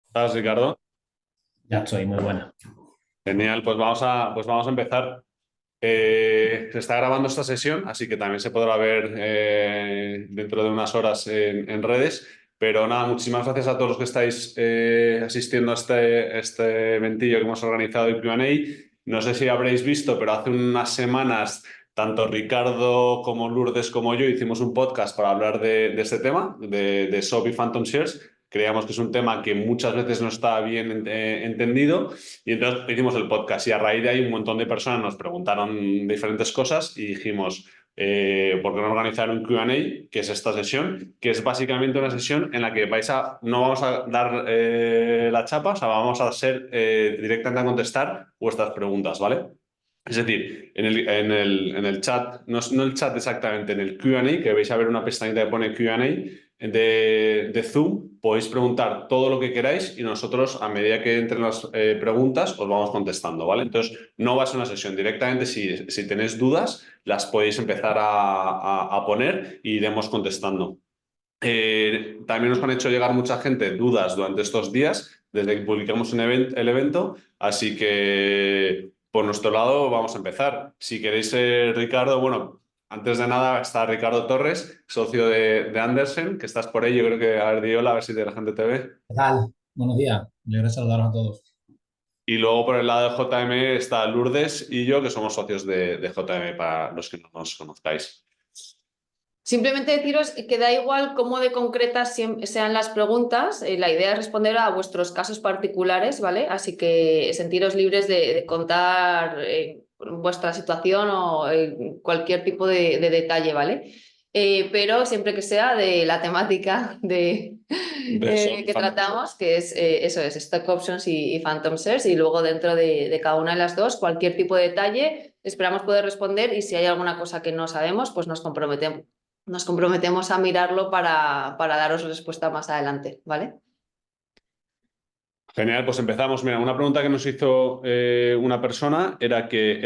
¿Estás, Ricardo? Ya estoy, muy buena. Genial, pues vamos a empezar. Se está grabando esta sesión, así que también se podrá ver dentro de unas horas en redes. Pero nada, muchísimas gracias a todos los que estáis asistiendo a este eventillo que hemos organizado de Q&A. No sé si habréis visto, pero hace unas semanas tanto Ricardo como Lourdes como yo hicimos un podcast para hablar de este tema, de SOP y Phantom Shares. Creíamos que es un tema que muchas veces no está bien entendido. Y entonces hicimos el podcast y a raíz de ahí un montón de personas nos preguntaron diferentes cosas y dijimos, ¿por qué no organizar un Q&A, que es esta sesión, que es básicamente una sesión en la que no vamos a dar la chapa, o sea, vamos a ser directamente a contestar vuestras preguntas, ¿vale? Es decir, en el chat, no el chat exactamente, en el Q&A, que vais a ver una pestañita que pone Q&A de Zoom, podéis preguntar todo lo que queráis y nosotros, a medida que entren las preguntas, os vamos contestando, ¿vale? Entonces, no va a ser una sesión. Directamente, si tenéis dudas, las podéis empezar a poner y iremos contestando. También nos han hecho llegar mucha gente dudas durante estos días, desde que publicamos el evento, así que por nuestro lado vamos a empezar. Si queréis, Ricardo, bueno, antes de nada está Ricardo Torres, socio de Andersen, que estás por ahí, yo creo que, a ver, di hola, a ver si la gente te ve. ¿Qué tal? Buenos días. Me alegra saludaros a todos. Y luego por el lado de JM está Lourdes y yo, que somos socios de JM, para los que no nos conozcáis. Simplemente deciros que da igual cómo de concretas sean las preguntas, la idea es responder a vuestros casos particulares, ¿vale? Así que sentiros libres de contar vuestra situación o cualquier tipo de detalle, ¿vale? Pero siempre que sea de la temática De eso, que tratamos, que es eso es Stock Options y Phantom Shares, y luego dentro de cada una de las dos, cualquier tipo de detalle, esperamos poder responder y si hay alguna cosa que no sabemos, pues nos comprometemos a mirarlo para daros respuesta más adelante, ¿vale? Genial, pues empezamos. Mira, una pregunta que nos hizo una persona era que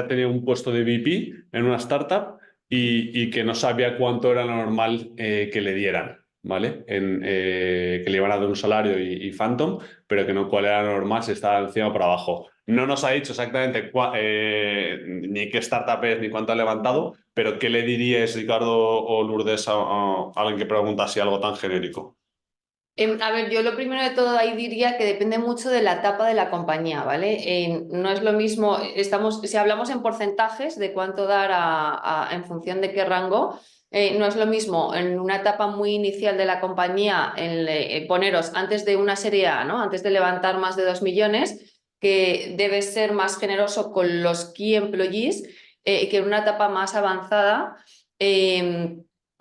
tenía un puesto de VP en una startup y que no sabía cuánto era lo normal que le dieran, ¿vale? Que le iban a dar un salario y Phantom, pero que no cuál era lo normal, si estaba encima o por abajo. No nos ha dicho exactamente ni qué startup es ni cuánto ha levantado, pero ¿qué le diríais, Ricardo o Lourdes, a alguien que pregunta así algo tan genérico? A ver, yo lo primero de todo ahí diría que depende mucho de la etapa de la compañía, ¿vale? No es lo mismo, si hablamos en porcentajes de cuánto dar en función de qué rango, no es lo mismo en una etapa muy inicial de la compañía poneros antes de una serie A, ¿no? Antes de levantar más de 2 millones, que debe ser más generoso con los key employees, que en una etapa más avanzada.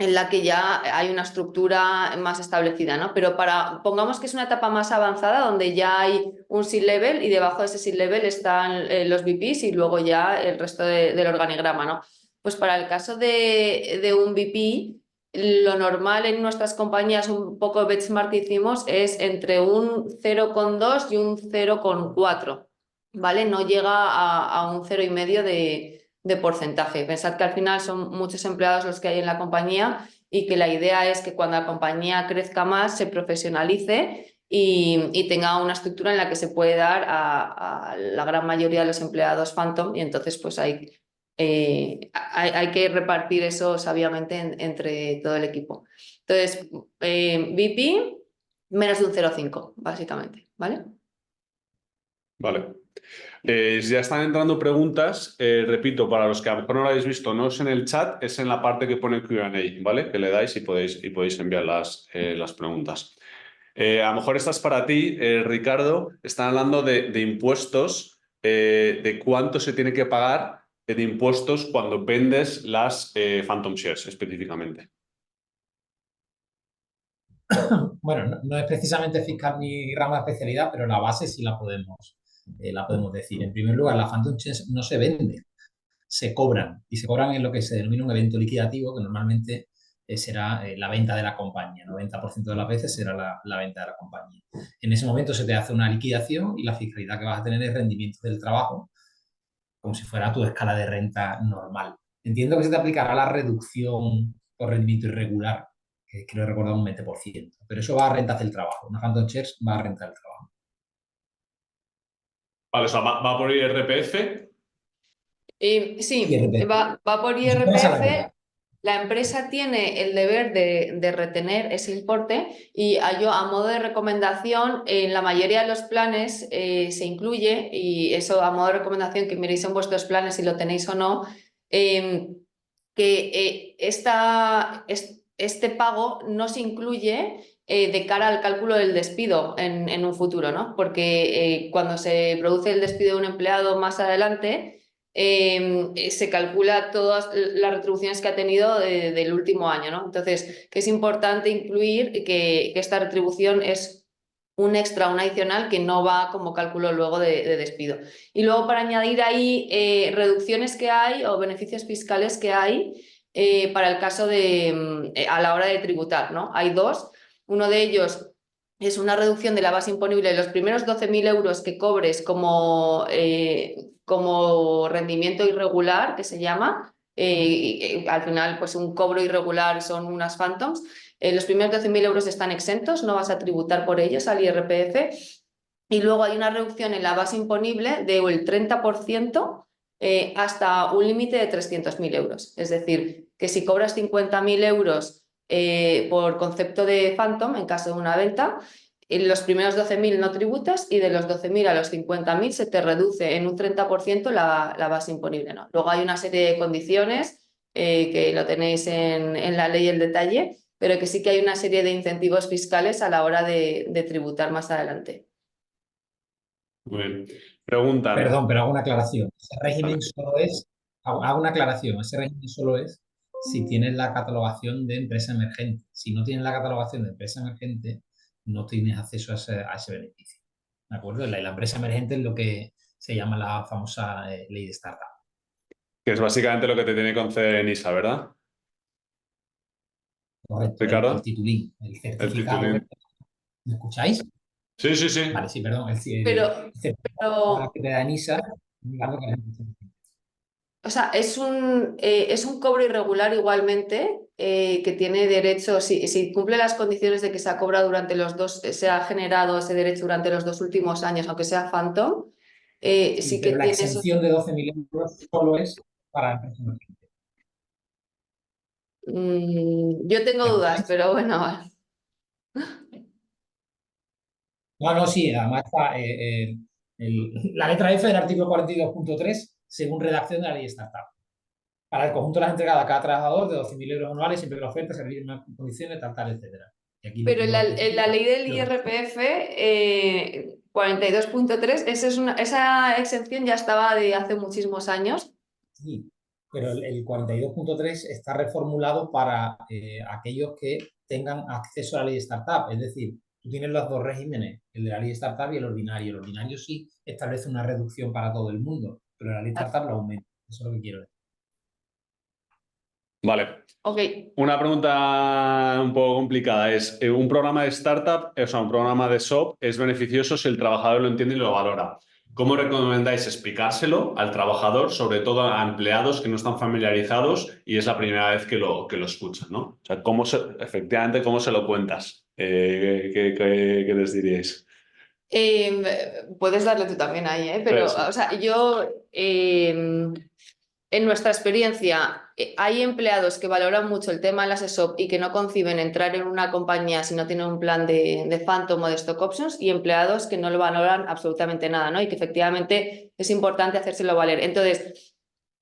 En la que ya hay una estructura más establecida, ¿no? Pero pongamos que es una etapa más avanzada donde ya hay un C-level y debajo de ese C-level están los VPs y luego ya el resto del organigrama, ¿no? Pues para el caso de un VP, lo normal en nuestras compañías, un poco benchmark que hicimos, es entre un 0,2 y un 0,4, ¿vale? No llega a un 0,5 de porcentaje. Pensad que al final son muchos empleados los que hay en la compañía y que la idea es que cuando la compañía crezca más se profesionalice y tenga una estructura en la que se puede dar a la gran mayoría de los empleados Phantom y entonces pues hay que repartir eso sabiamente entre todo el equipo. Entonces, VP menos de un 0,5 básicamente, ¿vale? Vale. Ya están entrando preguntas. Repito, para los que a lo mejor no lo habéis visto, no es en el chat, es en la parte que pone Q&A, ¿vale? Que le dais y podéis enviar las preguntas. A lo mejor esta es para ti, Ricardo. Están hablando de impuestos, de cuánto se tiene que pagar de impuestos cuando vendes las Phantom Shares específicamente. Bueno, no es precisamente fiscal mi rama de especialidad, pero la base sí la podemos decir. En primer lugar, las Phantom Shares no se venden, se cobran. Y se cobran en lo que se denomina un evento liquidativo, que normalmente será la venta de la compañía. 90% de las veces será la venta de la compañía. En ese momento se te hace una liquidación y la fiscalidad que vas a tener es rendimiento del trabajo, como si fuera tu escala de renta normal. Entiendo que se te aplicará la reducción por rendimiento irregular creo recordar un 20%. Pero eso va a rentas del trabajo. Una Phantom Shares va a rentar el trabajo. Vale, o sea, va por IRPF. Sí, IRPF. va por Sistema IRPF. salarial. La empresa tiene el deber de retener ese importe y yo, a modo de recomendación, en la mayoría de los planes se incluye, y eso a modo de recomendación que miréis en vuestros planes si lo tenéis o no, que este pago no se incluye de cara al cálculo del despido en un futuro, ¿no? Porque cuando se produce el despido de un empleado más adelante, se calcula todas las retribuciones que ha tenido del último año, ¿no? Entonces, que es importante incluir que esta retribución es un extra, un adicional que no va como cálculo luego de despido. Y luego para añadir ahí reducciones que hay o beneficios fiscales que hay para el caso de a la hora de tributar, ¿no? Hay dos. Uno de ellos es una reducción de la base imponible de los primeros 12.000 euros que cobres como rendimiento irregular, que se llama. Al final, pues un cobro irregular son unas phantoms. Los primeros 12.000 euros están exentos, no vas a tributar por ellos al IRPF. Y luego hay una reducción en la base imponible del 30% hasta un límite de 300.000 euros. Es decir, que si cobras 50.000 euros por concepto de phantom, en caso de una venta, en los primeros 12.000 no tributas y de los 12.000 a los 50.000 se te reduce en un 30% la base imponible, ¿no? Luego hay una serie de condiciones que lo tenéis en la ley el detalle, pero que sí que hay una serie de incentivos fiscales a la hora de tributar más adelante. Muy bien. Preguntan. Perdón, pero hago una aclaración. Ese régimen solo es, hago una aclaración, ese régimen solo es si tienes la catalogación de empresa emergente. Si no tienes la catalogación de empresa emergente, no tienes acceso a ese beneficio. ¿De acuerdo? La empresa emergente es lo que se llama la famosa ley de startup. Que es básicamente lo que te tiene que conceder NISA, ¿verdad? Correcto, el Ricardo, titulín, el el certificado. titulín. ¿Me escucháis? Sí, sí, sí. Vale, sí, perdón. Pero, El certificado pero que te da NISA, indicando que la empresa emergente. O sea, es un cobro irregular igualmente que tiene derecho, si cumple las condiciones de que se ha cobrado durante se ha generado ese derecho durante los 2 últimos años, aunque sea phantom, Sí, sí que pero la tiene esos. exención de 12.000 euros solo es para empresas emergentes. Yo tengo ¿Me dudas, escucháis? pero bueno. No, no, sí, además está la letra F del artículo 42.3, según redacción de la ley Startup. Para el conjunto de las entregadas a cada trabajador de 12.000 euros anuales, siempre la oferta, servir en unas condiciones, tal, tal, etcétera. Y aquí Pero no en la especifica. ley del IRPF 42.3, esa exención ya estaba de hace muchísimos años. Sí, pero el 42.3 está reformulado para aquellos que tengan acceso a la ley de startup. Es decir, tú tienes los dos regímenes, el de la ley de startup y el ordinario. El ordinario sí establece una reducción para todo el mundo, pero la ley de startup la aumenta. Eso es lo que quiero decir. Vale. Ok. Una pregunta un poco complicada es, ¿un programa de startup, o sea, un programa de SOP, es beneficioso si el trabajador lo entiende y lo valora? ¿Cómo recomendáis explicárselo al trabajador, sobre todo a empleados que no están familiarizados y es la primera vez que lo escuchan, ¿no? O sea, efectivamente, ¿cómo se lo cuentas? ¿Qué les diríais? Puedes darle tú también ahí, ¿eh? Pero, Eso. o sea, yo, en nuestra experiencia, hay empleados que valoran mucho el tema de las ESOP y que no conciben entrar en una compañía si no tienen un plan de Phantom o de Stock Options, y empleados que no lo valoran absolutamente nada, ¿no? Y que efectivamente es importante hacérselo valer. Entonces,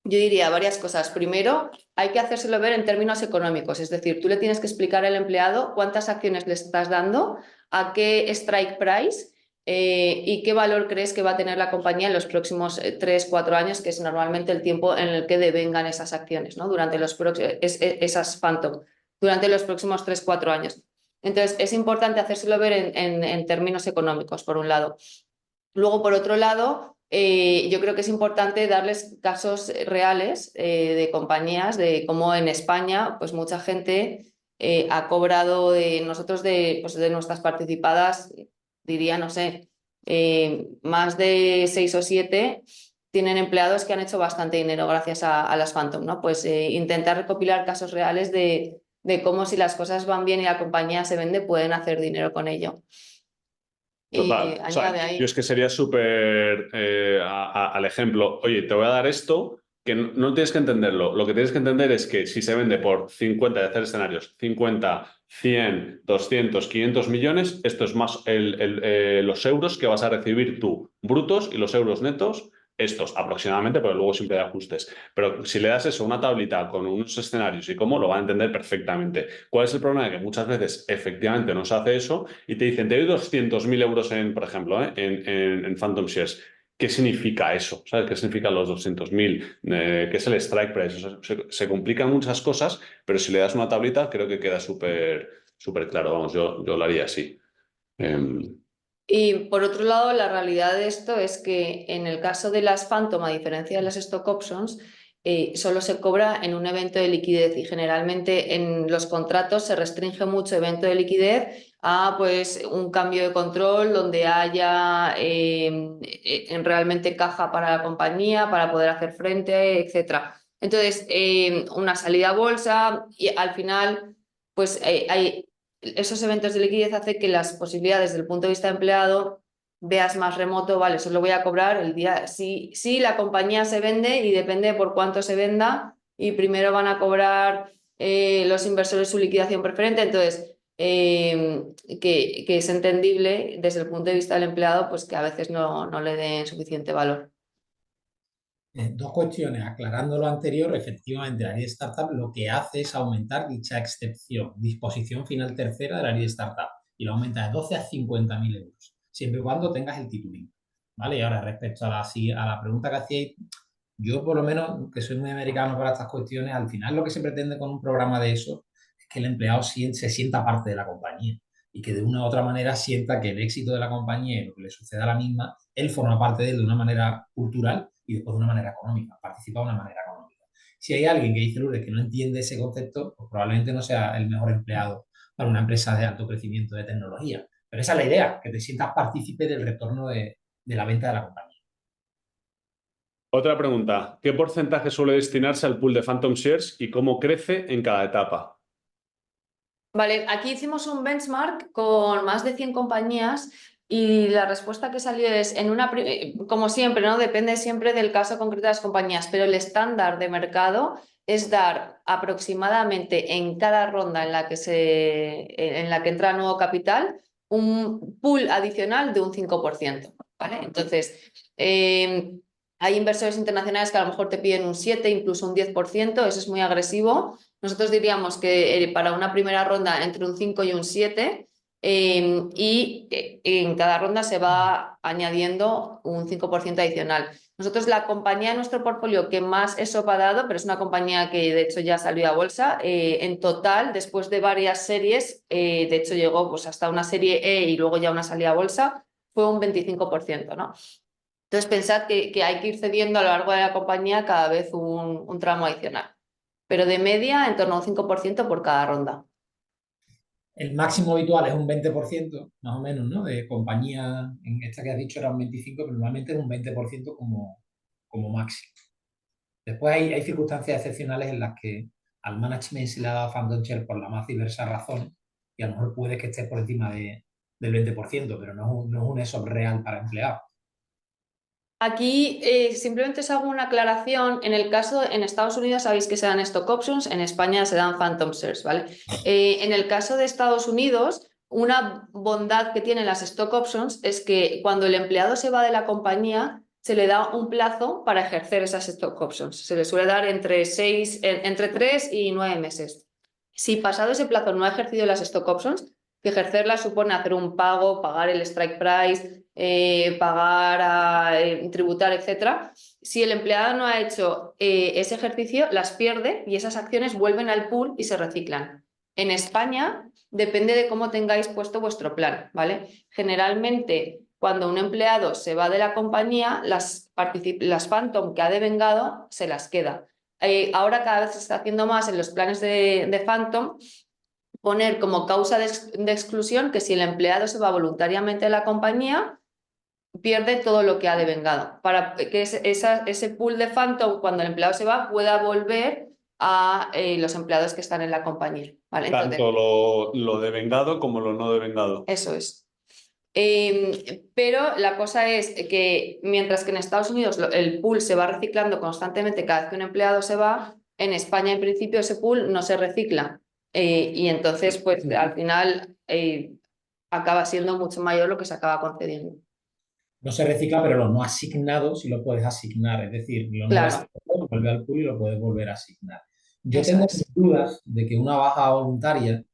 yo diría varias cosas. Primero, hay que hacérselo ver en términos económicos, es decir, tú le tienes que explicar al empleado cuántas acciones le estás dando, a qué strike price y qué valor crees que va a tener la compañía en los próximos 3-4 años, que es normalmente el tiempo en el que devengan esas acciones, ¿no? Durante esas phantom, durante los próximos 3-4 años. Entonces, es importante hacérselo ver en términos económicos, por un lado. Luego, por otro lado, yo creo que es importante darles casos reales de compañías, de cómo en España, pues mucha gente ha cobrado de nosotros, pues de nuestras participadas, diría, no sé, más de 6 o 7 tienen empleados que han hecho bastante dinero gracias a las Phantom, ¿no? Pues intentar recopilar casos reales de de cómo si las cosas van bien y la compañía se vende, pueden hacer dinero con ello. Y Total. O sea, añade ahí. yo es que sería súper al ejemplo, oye, te voy a dar esto, que no tienes que entenderlo. Lo que tienes que entender es que si se vende por 50, de hacer escenarios, 50, 100, 200, 500 millones, esto es más los euros que vas a recibir tú, brutos, y los euros netos, estos aproximadamente, pero luego siempre hay ajustes. Pero si le das eso, una tablita con unos escenarios y cómo, lo van a entender perfectamente. ¿Cuál es el problema? Que muchas veces efectivamente no se hace eso y te dicen, te doy 200.000 euros en, por ejemplo, en Phantom Shares. ¿Qué significa eso? ¿Sabes qué significan los 200.000? ¿Qué es el strike price? O sea, se complican muchas cosas, pero si le das una tablita creo que queda súper claro. Vamos, yo lo haría así. Em, Y por otro lado, la realidad de esto es que en el caso de las Phantom, a diferencia de las Stock Options, solo se cobra en un evento de liquidez y generalmente en los contratos se restringe mucho evento de liquidez a pues, un cambio de control donde haya realmente caja para la compañía para poder hacer frente, etc. Entonces, una salida a bolsa y al final pues hay esos eventos de liquidez hacen que las posibilidades desde el punto de vista de empleado veas más remoto, vale, solo voy a cobrar el día, si la compañía se vende y depende por cuánto se venda y primero van a cobrar los inversores su liquidación preferente, entonces que es entendible desde el punto de vista del empleado, pues que a veces no le den suficiente valor. Dos cuestiones. Aclarando lo anterior, efectivamente, la ley de startup lo que hace es aumentar dicha excepción, disposición final tercera de la ley de startup, y lo aumenta de 12 a 50.000 euros, siempre y cuando tengas el titulín. ¿Vale? Y ahora, respecto a la pregunta que hacíais, yo por lo menos, que soy muy americano para estas cuestiones, al final lo que se pretende con un programa de eso es que el empleado se sienta parte de la compañía y que de una u otra manera sienta que el éxito de la compañía y lo que le suceda a la misma, él forma parte de él de una manera cultural y después de una manera económica, participa de una manera económica. Si hay alguien que dice, Lourdes, que no entiende ese concepto, pues probablemente no sea el mejor empleado para una empresa de alto crecimiento de tecnología. Pero esa es la idea, que te sientas partícipe del retorno de la venta de la compañía. Otra pregunta. ¿Qué porcentaje suele destinarse al pool de Phantom Shares y cómo crece en cada etapa? Vale, aquí hicimos un benchmark con más de 100 compañías y la respuesta que salió es, como siempre, ¿no? Depende siempre del caso concreto de las compañías, pero el estándar de mercado es dar aproximadamente en cada ronda en la que entra nuevo capital un pool adicional de un 5%, ¿vale? Entonces, hay inversores internacionales que a lo mejor te piden un 7, incluso un 10%, eso es muy agresivo. Nosotros diríamos que para una primera ronda entre un 5 y un 7 y en cada ronda se va añadiendo un 5% adicional. Nosotros la compañía de nuestro portfolio que más eso ha dado, pero es una compañía que de hecho ya salió a bolsa, en total después de varias series, de hecho llegó pues, hasta una serie E y luego ya una salida a bolsa, fue un 25%, ¿no? Entonces pensad que hay que ir cediendo a lo largo de la compañía cada vez un tramo adicional, pero de media en torno a un 5% por cada ronda. El máximo habitual es un 20%, más o menos, ¿no? De compañía, en esta que has dicho era un 25%, pero normalmente es un 20% como máximo. Después hay circunstancias excepcionales en las que al management se le ha dado Phantom Share por las más diversas razones y a lo mejor puede que esté por encima del 20%, pero no es un ESOP real para empleados. Aquí simplemente os hago una aclaración. En el caso, en Estados Unidos sabéis que se dan stock options, en España se dan phantom shares, ¿vale? En el caso de Estados Unidos, una bondad que tienen las stock options es que cuando el empleado se va de la compañía, se le da un plazo para ejercer esas stock options. Se le suele dar entre 3 y 9 meses. Si pasado ese plazo no ha ejercido las stock options, que ejercerlas supone hacer un pago, pagar el strike price, tributar, etc. Si el empleado no ha hecho ese ejercicio, las pierde y esas acciones vuelven al pool y se reciclan. En España depende de cómo tengáis puesto vuestro plan, ¿vale? Generalmente, cuando un empleado se va de la compañía, las Phantom que ha devengado se las queda. Ahora cada vez se está haciendo más en los planes de Phantom poner como causa de exclusión que si el empleado se va voluntariamente de la compañía, pierde todo lo que ha devengado, para que ese pool de Phantom, cuando el empleado se va, pueda volver a los empleados que están en la compañía. ¿Vale? Entonces, Tanto lo devengado como lo no devengado. eso es. Pero la cosa es que mientras que en Estados Unidos el pool se va reciclando constantemente cada vez que un empleado se va, en España en principio ese pool no se recicla. Y entonces pues al final acaba siendo mucho mayor lo que se acaba concediendo. No se recicla, pero lo no asignado sí lo puedes asignar. Es decir, lo no Claro, asignado vuelve al pool y lo puedes volver a asignar. Yo eso tengo es. dudas de que una baja voluntaria,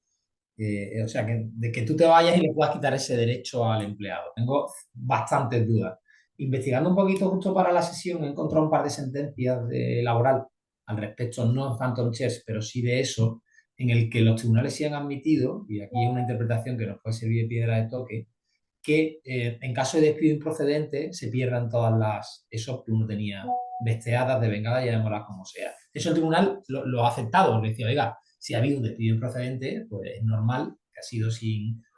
o sea, de que tú te vayas y le puedas quitar ese derecho al empleado. Tengo bastantes dudas. Investigando un poquito justo para la sesión, he encontrado un par de sentencias de laboral al respecto, no en Phantom Shares, pero sí de eso, en el que los tribunales sí han admitido, y aquí es una interpretación que nos puede servir de piedra de toque, que en caso de despido improcedente se pierdan todas las esos que uno tenía besteadas, devengadas, llamémoslas como sea. Eso el tribunal lo ha aceptado, le decía, oiga, si ha habido un despido improcedente, pues es normal, que ha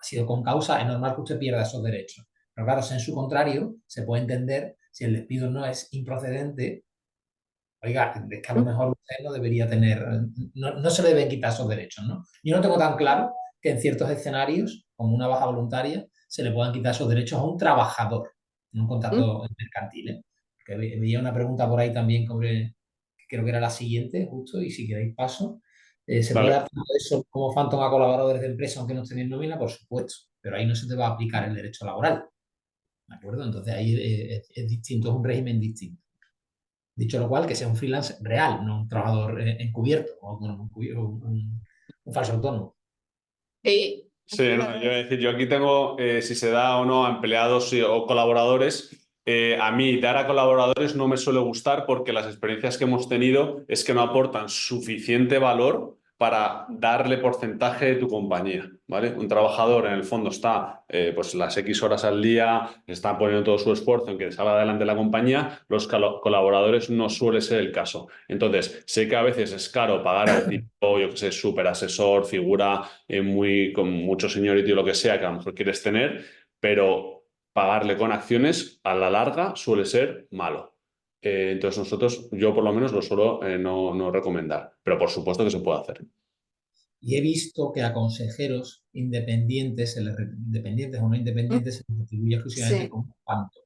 sido con causa, es normal que usted pierda esos derechos. Pero claro, si en su contrario, se puede entender, si el despido no es improcedente, oiga, es que a lo mejor usted no debería tener, no se le deben quitar esos derechos, ¿no? Yo no tengo tan claro que en ciertos escenarios, como una baja voluntaria, se le puedan quitar esos derechos a un trabajador en un contrato mercantil, ¿eh? Que veía una pregunta por ahí también sobre, que creo que era la siguiente, justo, y si queréis paso. ¿Se puede Vale. dar eso como phantom a colaboradores de empresa aunque no estén en nómina? Por supuesto, pero ahí no se te va a aplicar el derecho laboral, ¿de acuerdo? Entonces ahí es distinto, es un régimen distinto. Dicho lo cual, que sea un freelance real, no un trabajador encubierto o un falso autónomo. Eh, Sí, no, yo, decir, yo aquí tengo si se da o no a empleados o colaboradores. A mí dar a colaboradores no me suele gustar porque las experiencias que hemos tenido es que no aportan suficiente valor para darle porcentaje de tu compañía, ¿vale? Un trabajador en el fondo está pues las X horas al día, está poniendo todo su esfuerzo en que salga adelante la compañía, los colaboradores no suele ser el caso. Entonces, sé que a veces es caro pagar al tipo, yo que sé, súper asesor, figura con mucho seniority o lo que sea que a lo mejor quieres tener, pero pagarle con acciones a la larga suele ser malo. Entonces nosotros, yo por lo menos lo suelo no recomendar, pero por supuesto que se puede hacer. Y he visto que a consejeros independientes, independientes o no independientes, se les atribuye exclusivamente sí. como phantom.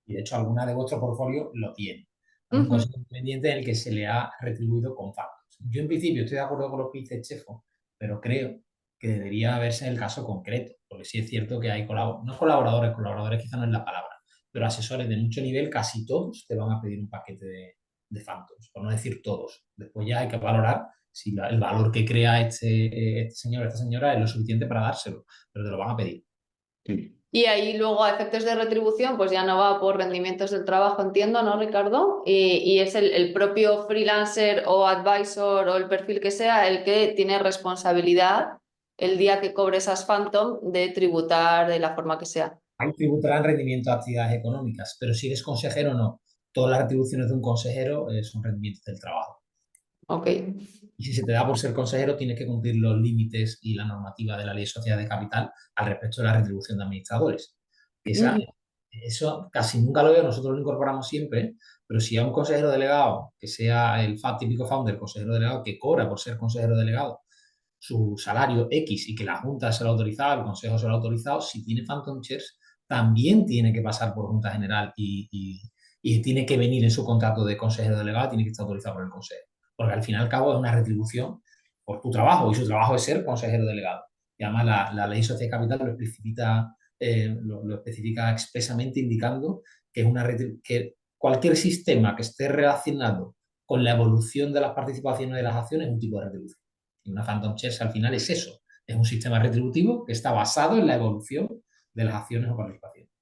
Y de hecho, alguna de vuestro portfolio lo tiene. Un Ujú. consejero independiente en el que se le ha retribuido con phantoms. Yo en principio estoy de acuerdo con lo que dice Chefo, pero creo que debería verse el caso concreto, porque sí es cierto que hay no colaboradores quizá no es la palabra, pero asesores de mucho nivel, casi todos te van a pedir un paquete de phantoms, por no decir todos. Después ya hay que valorar si el valor que crea este señor o esta señora es lo suficiente para dárselo, pero te lo van a pedir. Y ahí luego a efectos de retribución, pues ya no va por rendimientos del trabajo, entiendo, ¿no, Ricardo? Y es el propio freelancer o advisor o el perfil que sea el que tiene responsabilidad el día que cobre esas phantom de tributar de la forma que sea. Ahí tributarán rendimiento de actividades económicas, pero si eres consejero, no. Todas las retribuciones de un consejero son rendimientos del trabajo. Ok. Y si se te da por ser consejero, tienes que cumplir los límites y la normativa de la Ley de Sociedad de Capital al respecto de la retribución de administradores. Ujú. Eso casi nunca lo veo, nosotros lo incorporamos siempre, pero si a un consejero delegado, que sea el típico founder, consejero delegado, que cobra por ser consejero delegado su salario X y que la Junta se lo ha autorizado, el Consejo se lo ha autorizado, si tiene Phantom Shares, también tiene que pasar por Junta General y tiene que venir en su contrato de consejero delegado, tiene que estar autorizado por el Consejo. Porque al fin y al cabo es una retribución por tu trabajo y su trabajo es ser consejero delegado. Y además la ley social de capital lo especifica expresamente indicando que, que cualquier sistema que esté relacionado con la evolución de las participaciones de las acciones es un tipo de retribución. Y una Phantom Shares al final es eso, es un sistema retributivo que está basado en la evolución de las acciones o participaciones.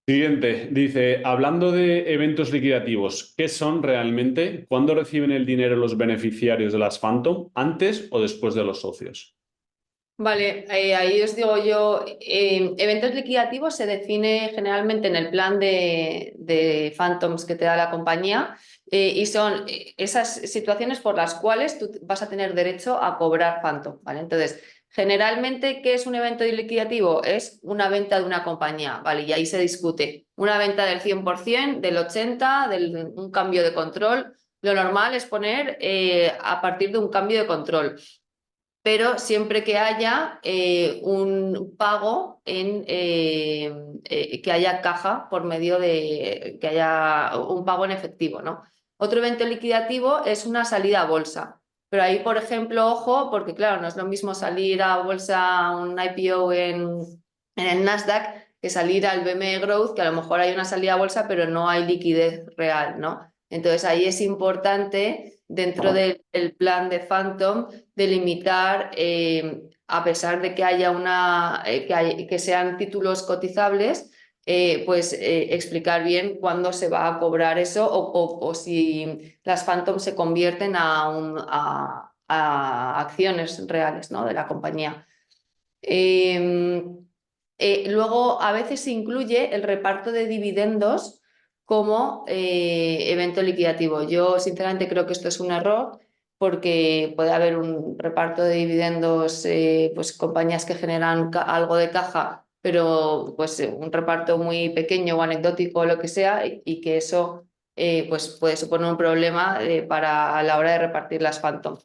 Siguiente, dice, hablando de eventos liquidativos, ¿qué son realmente? ¿Cuándo reciben el dinero los beneficiarios de las Phantom? ¿Antes o después de los socios? Vale, ahí os digo yo, eventos liquidativos se define generalmente en el plan de Phantoms que te da la compañía y son esas situaciones por las cuales tú vas a tener derecho a cobrar Phantom, ¿vale? Entonces, generalmente, ¿qué es un evento liquidativo? Es una venta de una compañía, ¿vale? Y ahí se discute una venta del 100%, del 80%, un cambio de control. Lo normal es poner a partir de un cambio de control, pero siempre que haya un pago que haya caja por medio de que haya un pago en efectivo, ¿no? Otro evento liquidativo es una salida a bolsa. Pero ahí, por ejemplo, ojo, porque claro, no es lo mismo salir a bolsa, un IPO en el Nasdaq, que salir al BME Growth, que a lo mejor hay una salida a bolsa, pero no hay liquidez real, ¿no? Entonces ahí es importante, dentro del plan de Phantom, delimitar, a pesar de que haya que sean títulos cotizables, pues explicar bien cuándo se va a cobrar eso o si las Phantom se convierten a acciones reales, ¿no?, de la compañía. Luego, a veces se incluye el reparto de dividendos como evento liquidativo. Yo, sinceramente, creo que esto es un error porque puede haber un reparto de dividendos, pues compañías que generan algo de caja, pero pues un reparto muy pequeño o anecdótico o lo que sea, y que eso pues puede suponer un problema para a la hora de repartir las Phantom.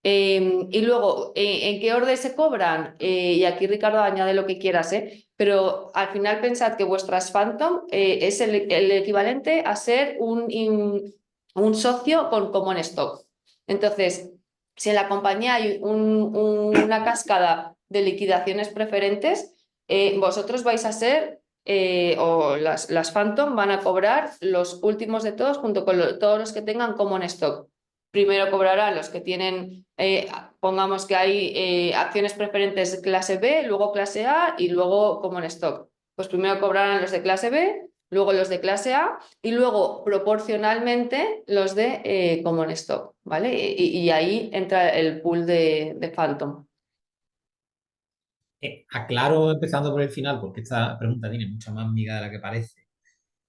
Y luego, ¿en qué orden se cobran? Y aquí, Ricardo, añade lo que quieras, pero al final pensad que vuestras Phantom es el equivalente a ser un socio con common stock. Entonces, si en la compañía hay una cascada de liquidaciones preferentes, vosotros vais a ser, o las Phantom van a cobrar los últimos de todos junto con todos los que tengan common stock. Primero cobrarán los que tienen, pongamos que hay acciones preferentes clase B, luego clase A y luego common stock. Pues primero cobrarán los de clase B, luego los de clase A y luego proporcionalmente los de common stock, ¿vale? Y ahí entra el pool de Phantom. Aclaro empezando por el final, porque esta pregunta tiene mucha más miga de la que parece.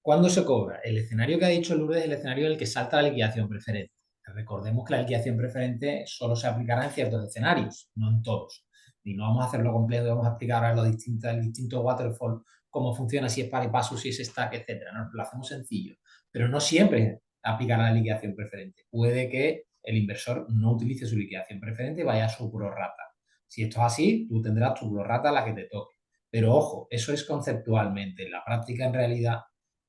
¿Cuándo se cobra? El escenario que ha dicho Lourdes es el escenario en el que salta la liquidación preferente. Recordemos que la liquidación preferente solo se aplicará en ciertos escenarios, no en todos. Y no vamos a hacerlo completo, vamos a explicar ahora el distinto waterfall, cómo funciona, si es par y paso, si es stack, etcétera. No, lo hacemos sencillo. Pero no siempre aplicará la liquidación preferente. Puede que el inversor no utilice su liquidación preferente y vaya a su prorrata. Si esto es así, tú tendrás tu prorrata la que te toque. Pero ojo, eso es conceptualmente. En la práctica, en realidad,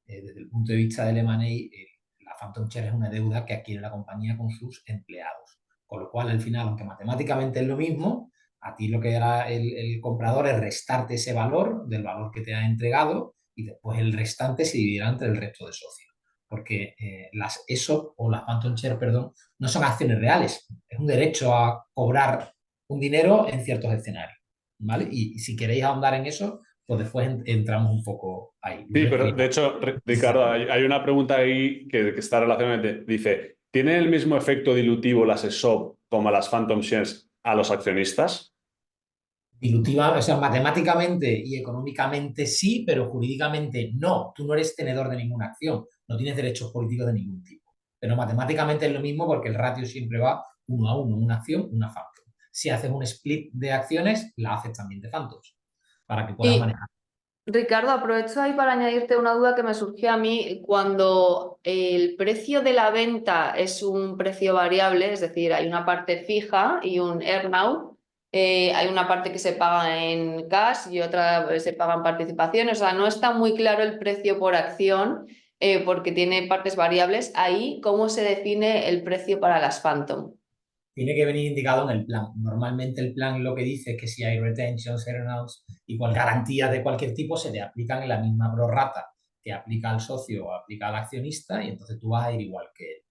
desde el punto de vista del M&A, la Phantom Share es una deuda que adquiere la compañía con sus empleados. Con lo cual, al final, aunque matemáticamente es lo mismo, a ti lo que hará el comprador es restarte ese valor del valor que te ha entregado y después el restante se dividirá entre el resto de socios. Porque las ESOP o las Phantom Share, perdón, no son acciones reales. Es un derecho a cobrar un dinero en ciertos escenarios. ¿Vale? Y si queréis ahondar en eso, pues después entramos un poco ahí. Sí, pero de hecho, Ricardo, hay una pregunta ahí que está relacionada. Dice, ¿tiene el mismo efecto dilutivo las ESOP como las Phantom Shares a los accionistas? Dilutiva, o sea, matemáticamente y económicamente sí, pero jurídicamente no. Tú no eres tenedor de ninguna acción, no tienes derechos políticos de ningún tipo. Pero matemáticamente es lo mismo porque el ratio siempre va 1 a 1, una acción, una Phantom. Si haces un split de acciones, la haces también de Phantoms, para que puedas Y manejar. Ricardo, aprovecho ahí para añadirte una duda que me surgió a mí. Cuando el precio de la venta es un precio variable, es decir, hay una parte fija y un earnout, hay una parte que se paga en cash y otra se paga en participaciones, o sea, no está muy claro el precio por acción porque tiene partes variables. Ahí, ¿cómo se define el precio para las Phantom? Tiene que venir indicado en el plan. Normalmente el plan lo que dice es que si hay retentions, earnouts y garantías de cualquier tipo, se te aplican en la misma prorrata que aplica al socio o aplica al accionista y entonces tú vas a ir igual que él.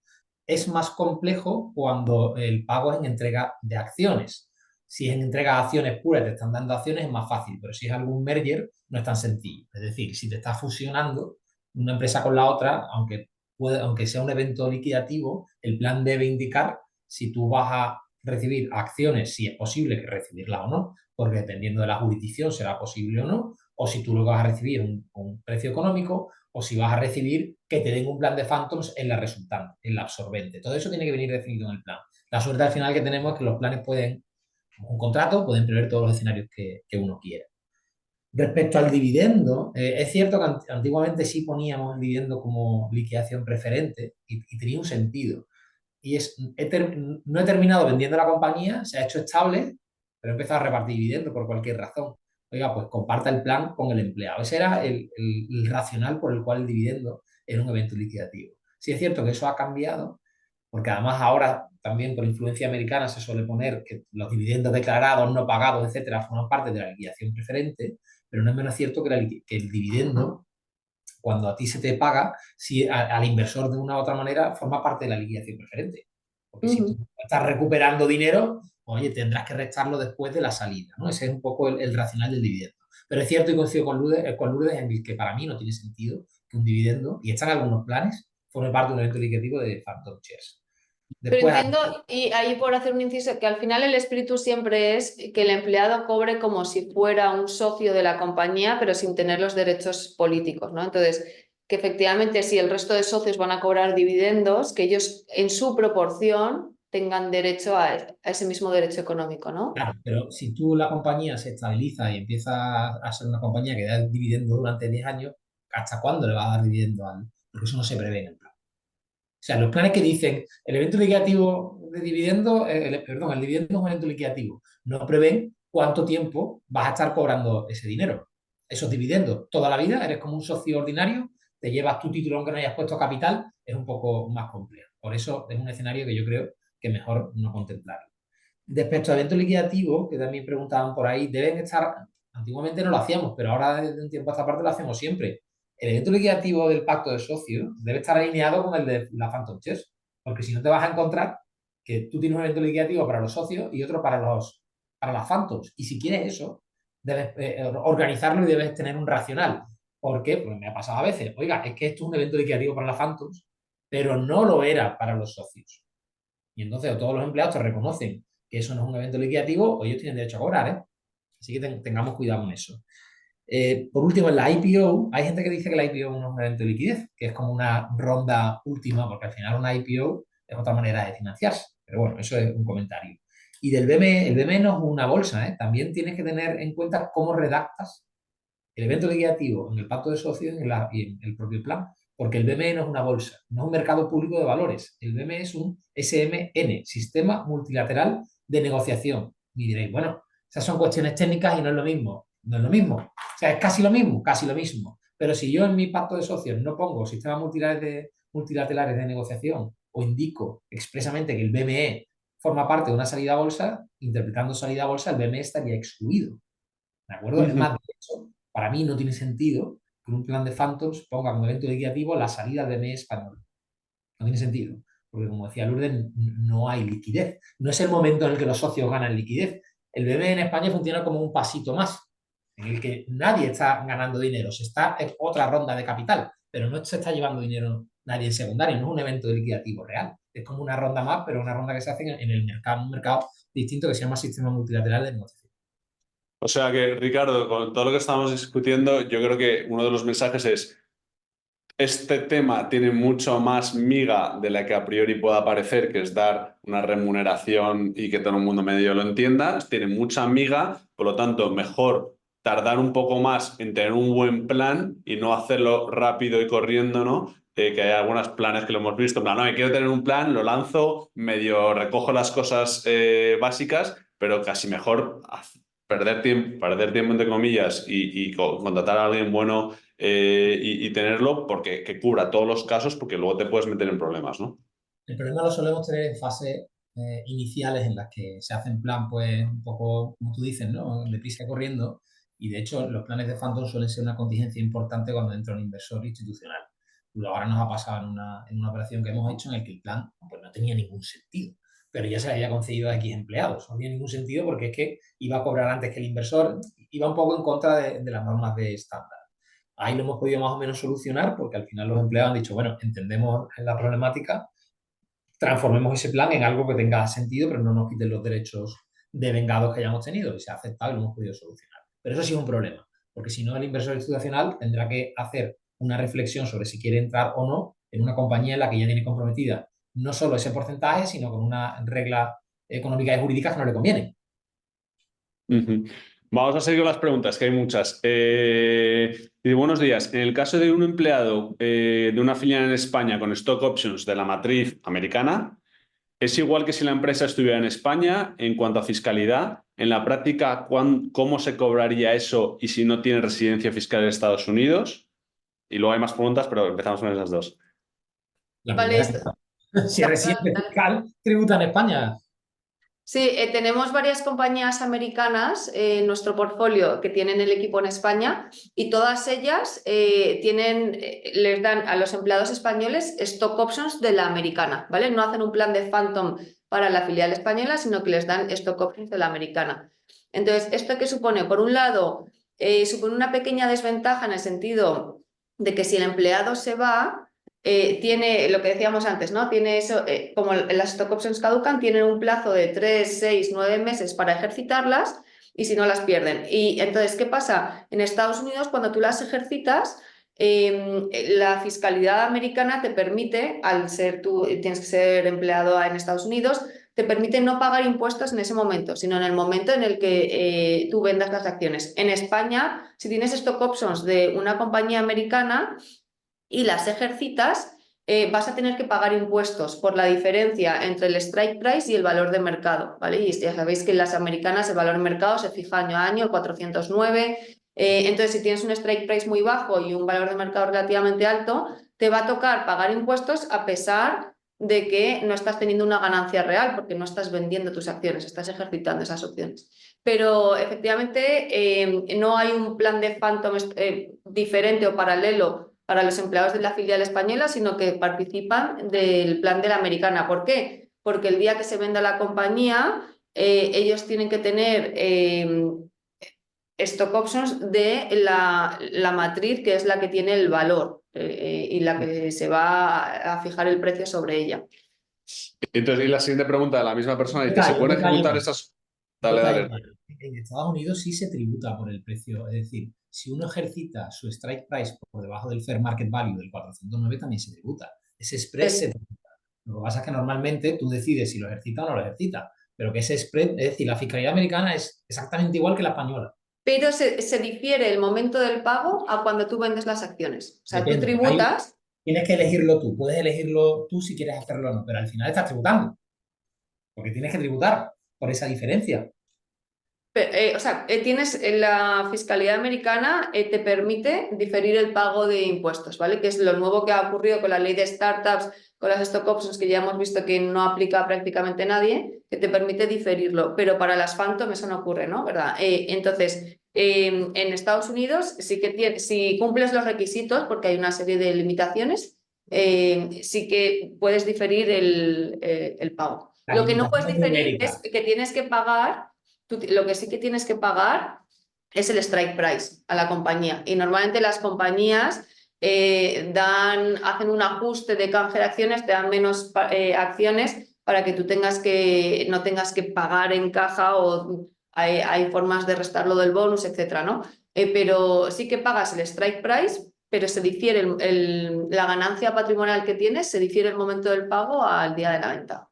Es más complejo cuando el pago es en entrega de acciones. Si es en entrega de acciones puras, te están dando acciones, es más fácil, pero si es algún merger, no es tan sencillo. Es decir, si te estás fusionando una empresa con la otra, aunque sea un evento liquidativo, el plan debe indicar si tú vas a recibir acciones, si es posible que recibirlas o no, porque dependiendo de la jurisdicción será posible o no, o si tú lo vas a recibir un precio económico, o si vas a recibir que te den un plan de Phantoms en la resultante, en la absorbente. Todo eso tiene que venir definido en el plan. La suerte al final que tenemos es que los planes pueden, como un contrato, pueden prever todos los escenarios que uno quiera. Respecto al dividendo, es cierto que antiguamente sí poníamos el dividendo como liquidación preferente y tenía un sentido. y no he terminado vendiendo la compañía, se ha hecho estable, pero he empezado a repartir dividendos por cualquier razón. Oiga, pues comparta el plan con el empleado. Ese era el racional por el cual el dividendo era un evento liquidativo. Sí es cierto que eso ha cambiado, porque además ahora también por influencia americana se suele poner que los dividendos declarados, no pagados, etcétera, forman parte de la liquidación preferente, pero no es menos cierto que el dividendo, cuando a ti se te paga, si al inversor de una u otra manera forma parte de la liquidación preferente. Porque si tú estás recuperando dinero, oye, tendrás que restarlo después de la salida, ¿no? Ese es un poco el racional del dividendo. Pero es cierto y coincido con Lourdes en el que para mí no tiene sentido que un dividendo, y están algunos planes, forme parte de un evento liquidativo de Phantom Shares. Pero Después, entiendo, y ahí por hacer un inciso, que al final el espíritu siempre es que el empleado cobre como si fuera un socio de la compañía, pero sin tener los derechos políticos, ¿no? Entonces, que efectivamente si el resto de socios van a cobrar dividendos, que ellos en su proporción tengan derecho a ese mismo derecho económico, ¿no? claro, pero si tú la compañía se estabiliza y empieza a ser una compañía que da dividendos durante 10 años, ¿hasta cuándo le va a dar dividendo al? Porque eso no se prevé en el plan. O sea, los planes que dicen el evento liquidativo de dividendo, perdón, el dividendo es un evento liquidativo, no prevén cuánto tiempo vas a estar cobrando ese dinero, esos dividendos. Toda la vida eres como un socio ordinario, te llevas tu título aunque no hayas puesto capital, es un poco más complejo. Por eso es un escenario que yo creo que mejor no contemplarlo. Respecto a eventos liquidativos, que también preguntaban por ahí, deben estar, antiguamente no lo hacíamos, pero ahora desde un tiempo a esta parte lo hacemos siempre. El evento liquidativo del pacto de socios debe estar alineado con el de la Phantom Shares, porque si no te vas a encontrar que tú tienes un evento liquidativo para los socios y otro para las Phantoms. Y si quieres eso, debes organizarlo y debes tener un racional. ¿Por qué? Porque me ha pasado a veces, oiga, es que esto es un evento liquidativo para las Phantoms, pero no lo era para los socios. Y entonces o todos los empleados te reconocen que eso no es un evento liquidativo o ellos tienen derecho a cobrar, ¿eh? Así que tengamos cuidado con eso. Por último, en la IPO, hay gente que dice que la IPO no es un evento de liquidez, que es como una ronda última, porque al final una IPO es otra manera de financiarse. Pero bueno, eso es un comentario. Y del BME, el BME no es una bolsa, ¿eh? También tienes que tener en cuenta cómo redactas el evento liquidativo en el pacto de socios y en el propio plan, porque el BME no es una bolsa, no es un mercado público de valores. El BME es un SMN, Sistema Multilateral de Negociación. Y diréis, bueno, esas son cuestiones técnicas y no es lo mismo. No es lo mismo. O sea, es casi lo mismo, casi lo mismo. Pero si yo en mi pacto de socios no pongo sistemas multilaterales de negociación o indico expresamente que el BME forma parte de una salida a bolsa, interpretando salida a bolsa, el BME estaría excluido. ¿De acuerdo? Es más, de hecho, para mí no tiene sentido que un plan de Phantoms ponga como evento liquidativo la salida del BME español. No tiene sentido. Porque, como decía Lourdes, no hay liquidez. No es el momento en el que los socios ganan liquidez. El BME en España funciona como un pasito más, en el que nadie está ganando dinero. Se está en otra ronda de capital, pero no se está llevando dinero nadie en secundario. No es un evento liquidativo real. Es como una ronda más, pero una ronda que se hace en el mercado, un mercado distinto que se llama Sistema Multilateral de Negociación. O sea que, Ricardo, con todo lo que estamos discutiendo, yo creo que uno de los mensajes es, este tema tiene mucho más miga de la que a priori pueda parecer, que es dar una remuneración y que todo el mundo medio lo entienda. Tiene mucha miga, por lo tanto, mejor tardar un poco más en tener un buen plan y no hacerlo rápido y corriendo, ¿no? Que hay algunos planes que lo hemos visto, en plan, no, quiero tener un plan, lo lanzo, medio recojo las cosas básicas, pero casi mejor perder tiempo entre comillas y contratar a alguien bueno y tenerlo porque que cubra todos los casos porque luego te puedes meter en problemas, ¿no? El problema lo solemos tener en fases iniciales en las que se hace en plan, pues, un poco, como tú dices, ¿no? Deprisa y corriendo. Y de hecho, los planes de Phantom suelen ser una contingencia importante cuando entra un inversor institucional. Ahora nos ha pasado en una operación que hemos hecho en el que el plan pues, no tenía ningún sentido, pero ya se le había concedido a X empleados. No tenía ningún sentido porque es que iba a cobrar antes que el inversor, iba un poco en contra de las normas de estándar. Ahí lo hemos podido más o menos solucionar porque al final los empleados han dicho, bueno, entendemos la problemática, transformemos ese plan en algo que tenga sentido, pero no nos quiten los derechos de vengados que hayamos tenido, y se ha aceptado y lo hemos podido solucionar. Pero eso sí es un problema, porque si no, el inversor institucional tendrá que hacer una reflexión sobre si quiere entrar o no en una compañía en la que ya tiene comprometida no solo ese porcentaje, sino con una regla económica y jurídica que no le conviene. Vamos a seguir con las preguntas, que hay muchas. Buenos días. En el caso de un empleado de una filial en España con stock options de la matriz americana, ¿Es igual que si la empresa estuviera en España en cuanto a fiscalidad? En la práctica, ¿cómo se cobraría eso y si no tiene residencia fiscal en Estados Unidos? Y luego hay más preguntas, pero empezamos con esas dos. La Vale, primera, si es residente fiscal, tributa en España. sí, tenemos varias compañías americanas en nuestro portfolio que tienen el equipo en España y todas ellas les dan a los empleados españoles stock options de la americana, ¿vale? No hacen un plan de Phantom para la filial española, sino que les dan stock options de la americana. Entonces, ¿esto qué supone? Por un lado, supone una pequeña desventaja en el sentido de que si el empleado se va tiene lo que decíamos antes, ¿no? Tiene eso, como las stock options caducan, tienen un plazo de 3, 6, 9 meses para ejercitarlas y si no las pierden. Y entonces, ¿qué pasa? En Estados Unidos, cuando tú las ejercitas, la fiscalidad americana te permite, al ser tú, tienes que ser empleado en Estados Unidos, te permite no pagar impuestos en ese momento, sino en el momento en el que tú vendas las acciones. En España, si tienes stock options de una compañía americana, y las ejercitas, vas a tener que pagar impuestos por la diferencia entre el strike price y el valor de mercado, ¿vale? Y ya sabéis que en las americanas el valor de mercado se fija año a año, el 409. Entonces, si tienes un strike price muy bajo y un valor de mercado relativamente alto, te va a tocar pagar impuestos a pesar de que no estás teniendo una ganancia real porque no estás vendiendo tus acciones, estás ejercitando esas opciones. Pero efectivamente no hay un plan de Phantom diferente o paralelo para los empleados de la filial española, sino que participan del plan de la americana. ¿Por qué? Porque el día que se venda la compañía, ellos tienen que tener stock options de la matriz, que es la que tiene el valor y la que se va a fijar el precio sobre ella. Entonces, y la siguiente pregunta de la misma persona dice, ¿se Detalle, pueden detalle ejecutar más. esas? Dale, Detalle dale. más. En Estados Unidos sí se tributa por el precio. Es decir, si uno ejercita su strike price por debajo del fair market value del 409, también se tributa. Ese spread se tributa. Lo que pasa es que normalmente tú decides si lo ejercita o no lo ejercita. Pero que ese spread, es decir, la fiscalidad americana es exactamente igual que la española. Pero se difiere el momento del pago a cuando tú vendes las acciones. O sea, tú Depende. Ahí tributas. tienes que elegirlo tú. Puedes elegirlo tú si quieres hacerlo o no, pero al final estás tributando. Porque tienes que tributar por esa diferencia. O sea, tienes la fiscalidad americana te permite diferir el pago de impuestos, ¿vale? Que es lo nuevo que ha ocurrido con la ley de startups, con las stock options que ya hemos visto que no aplica a prácticamente nadie, que te permite diferirlo, pero para las Phantom eso no ocurre, ¿no? ¿Verdad? Entonces, en Estados Unidos sí que si cumples los requisitos, porque hay una serie de limitaciones, sí que puedes diferir el pago. La Lo que no puedes limitación es diferir es numérica. que tienes que pagar lo que sí que tienes que pagar es el strike price a la compañía. Y normalmente las compañías hacen un ajuste de canje de acciones, te dan menos acciones para que tú no tengas que pagar en caja o hay formas de restarlo del bonus, etcétera, ¿no? Pero sí que pagas el strike price, pero se difiere la ganancia patrimonial que tienes, se difiere el momento del pago al día de la venta.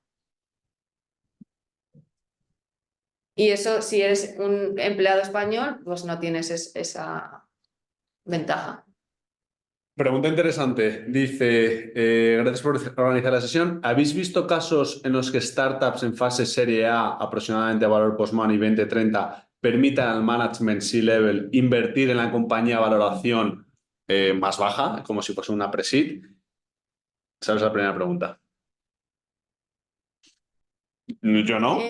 Y eso, si eres un empleado español, pues no tienes esa ventaja. Pregunta interesante. Dice, gracias por organizar la sesión. ¿Habéis visto casos en los que startups en fase Serie A, aproximadamente a valor post-money 20-30, permitan al management C-level invertir en la compañía a valoración más baja, como si fuese una pre-seed? Esa es la primera pregunta. Yo no.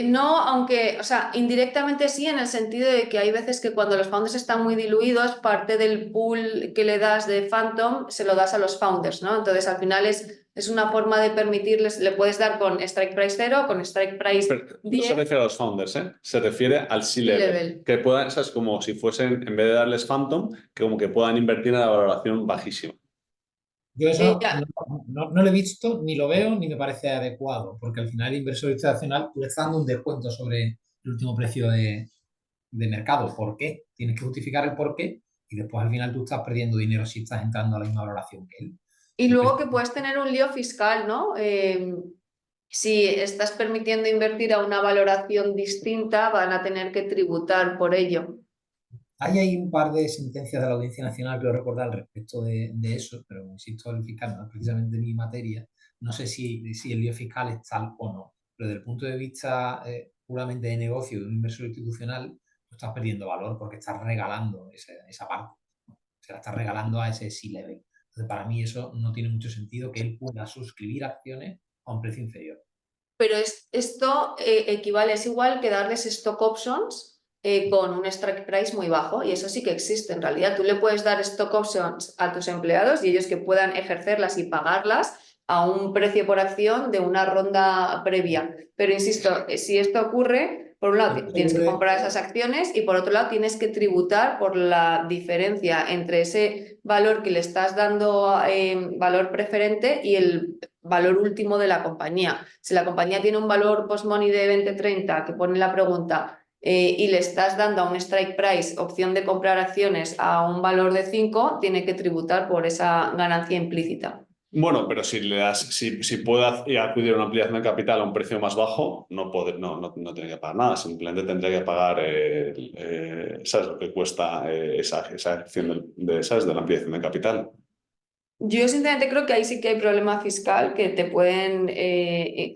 No, aunque, o sea, indirectamente sí, en el sentido de que hay veces que cuando los founders están muy diluidos, parte del pool que le das de Phantom se lo das a los founders, ¿no? Entonces, al final es una forma de permitirles, le puedes dar con strike price 0, con strike price Pero no 10, se refiere a los founders, ¿eh? Se refiere al C-level. level. Que puedan, es como si fuesen, en vez de darles Phantom, que como que puedan invertir en la valoración bajísima. Yo eso Ya, no lo he visto, ni lo veo, ni me parece adecuado, porque al final el inversor institucional tú le estás dando un descuento sobre el último precio de mercado. ¿Por qué? Tienes que justificar el por qué y después al final tú estás perdiendo dinero si estás entrando a la misma valoración que él. y luego que puedes tener un lío fiscal, ¿no? Si estás permitiendo invertir a una valoración distinta, van a tener que tributar por ello. Hay un par de sentencias de la Audiencia Nacional, creo recordar, al respecto de eso, pero insisto, el fiscal no es precisamente mi materia, no sé si el lío fiscal es tal o no, pero desde el punto de vista puramente de negocio de un inversor institucional, tú estás perdiendo valor porque estás regalando esa parte, se la estás regalando a ese C-level. Entonces, para mí eso no tiene mucho sentido que él pueda suscribir acciones a un precio inferior. Pero esto equivale, es igual que darles stock options con un strike price muy bajo, y eso sí que existe en realidad. Tú le puedes dar stock options a tus empleados y ellos que puedan ejercerlas y pagarlas a un precio por acción de una ronda previa. Pero insisto, si esto ocurre, por un lado tienes que comprar esas acciones y por otro lado tienes que tributar por la diferencia entre ese valor que le estás dando valor preferente y el valor último de la compañía. Si la compañía tiene un valor post-money de 20-30 que pone la pregunta y le estás dando a un strike price opción de comprar acciones a un valor de 5, tiene que tributar por esa ganancia implícita. Bueno, pero si puedo acudir a una ampliación de capital a un precio más bajo, no tendría que pagar nada, simplemente tendría que pagar, ¿sabes lo que cuesta esa acción ¿sabes? De la ampliación de capital? Yo sinceramente creo que ahí sí que hay problema fiscal, que te pueden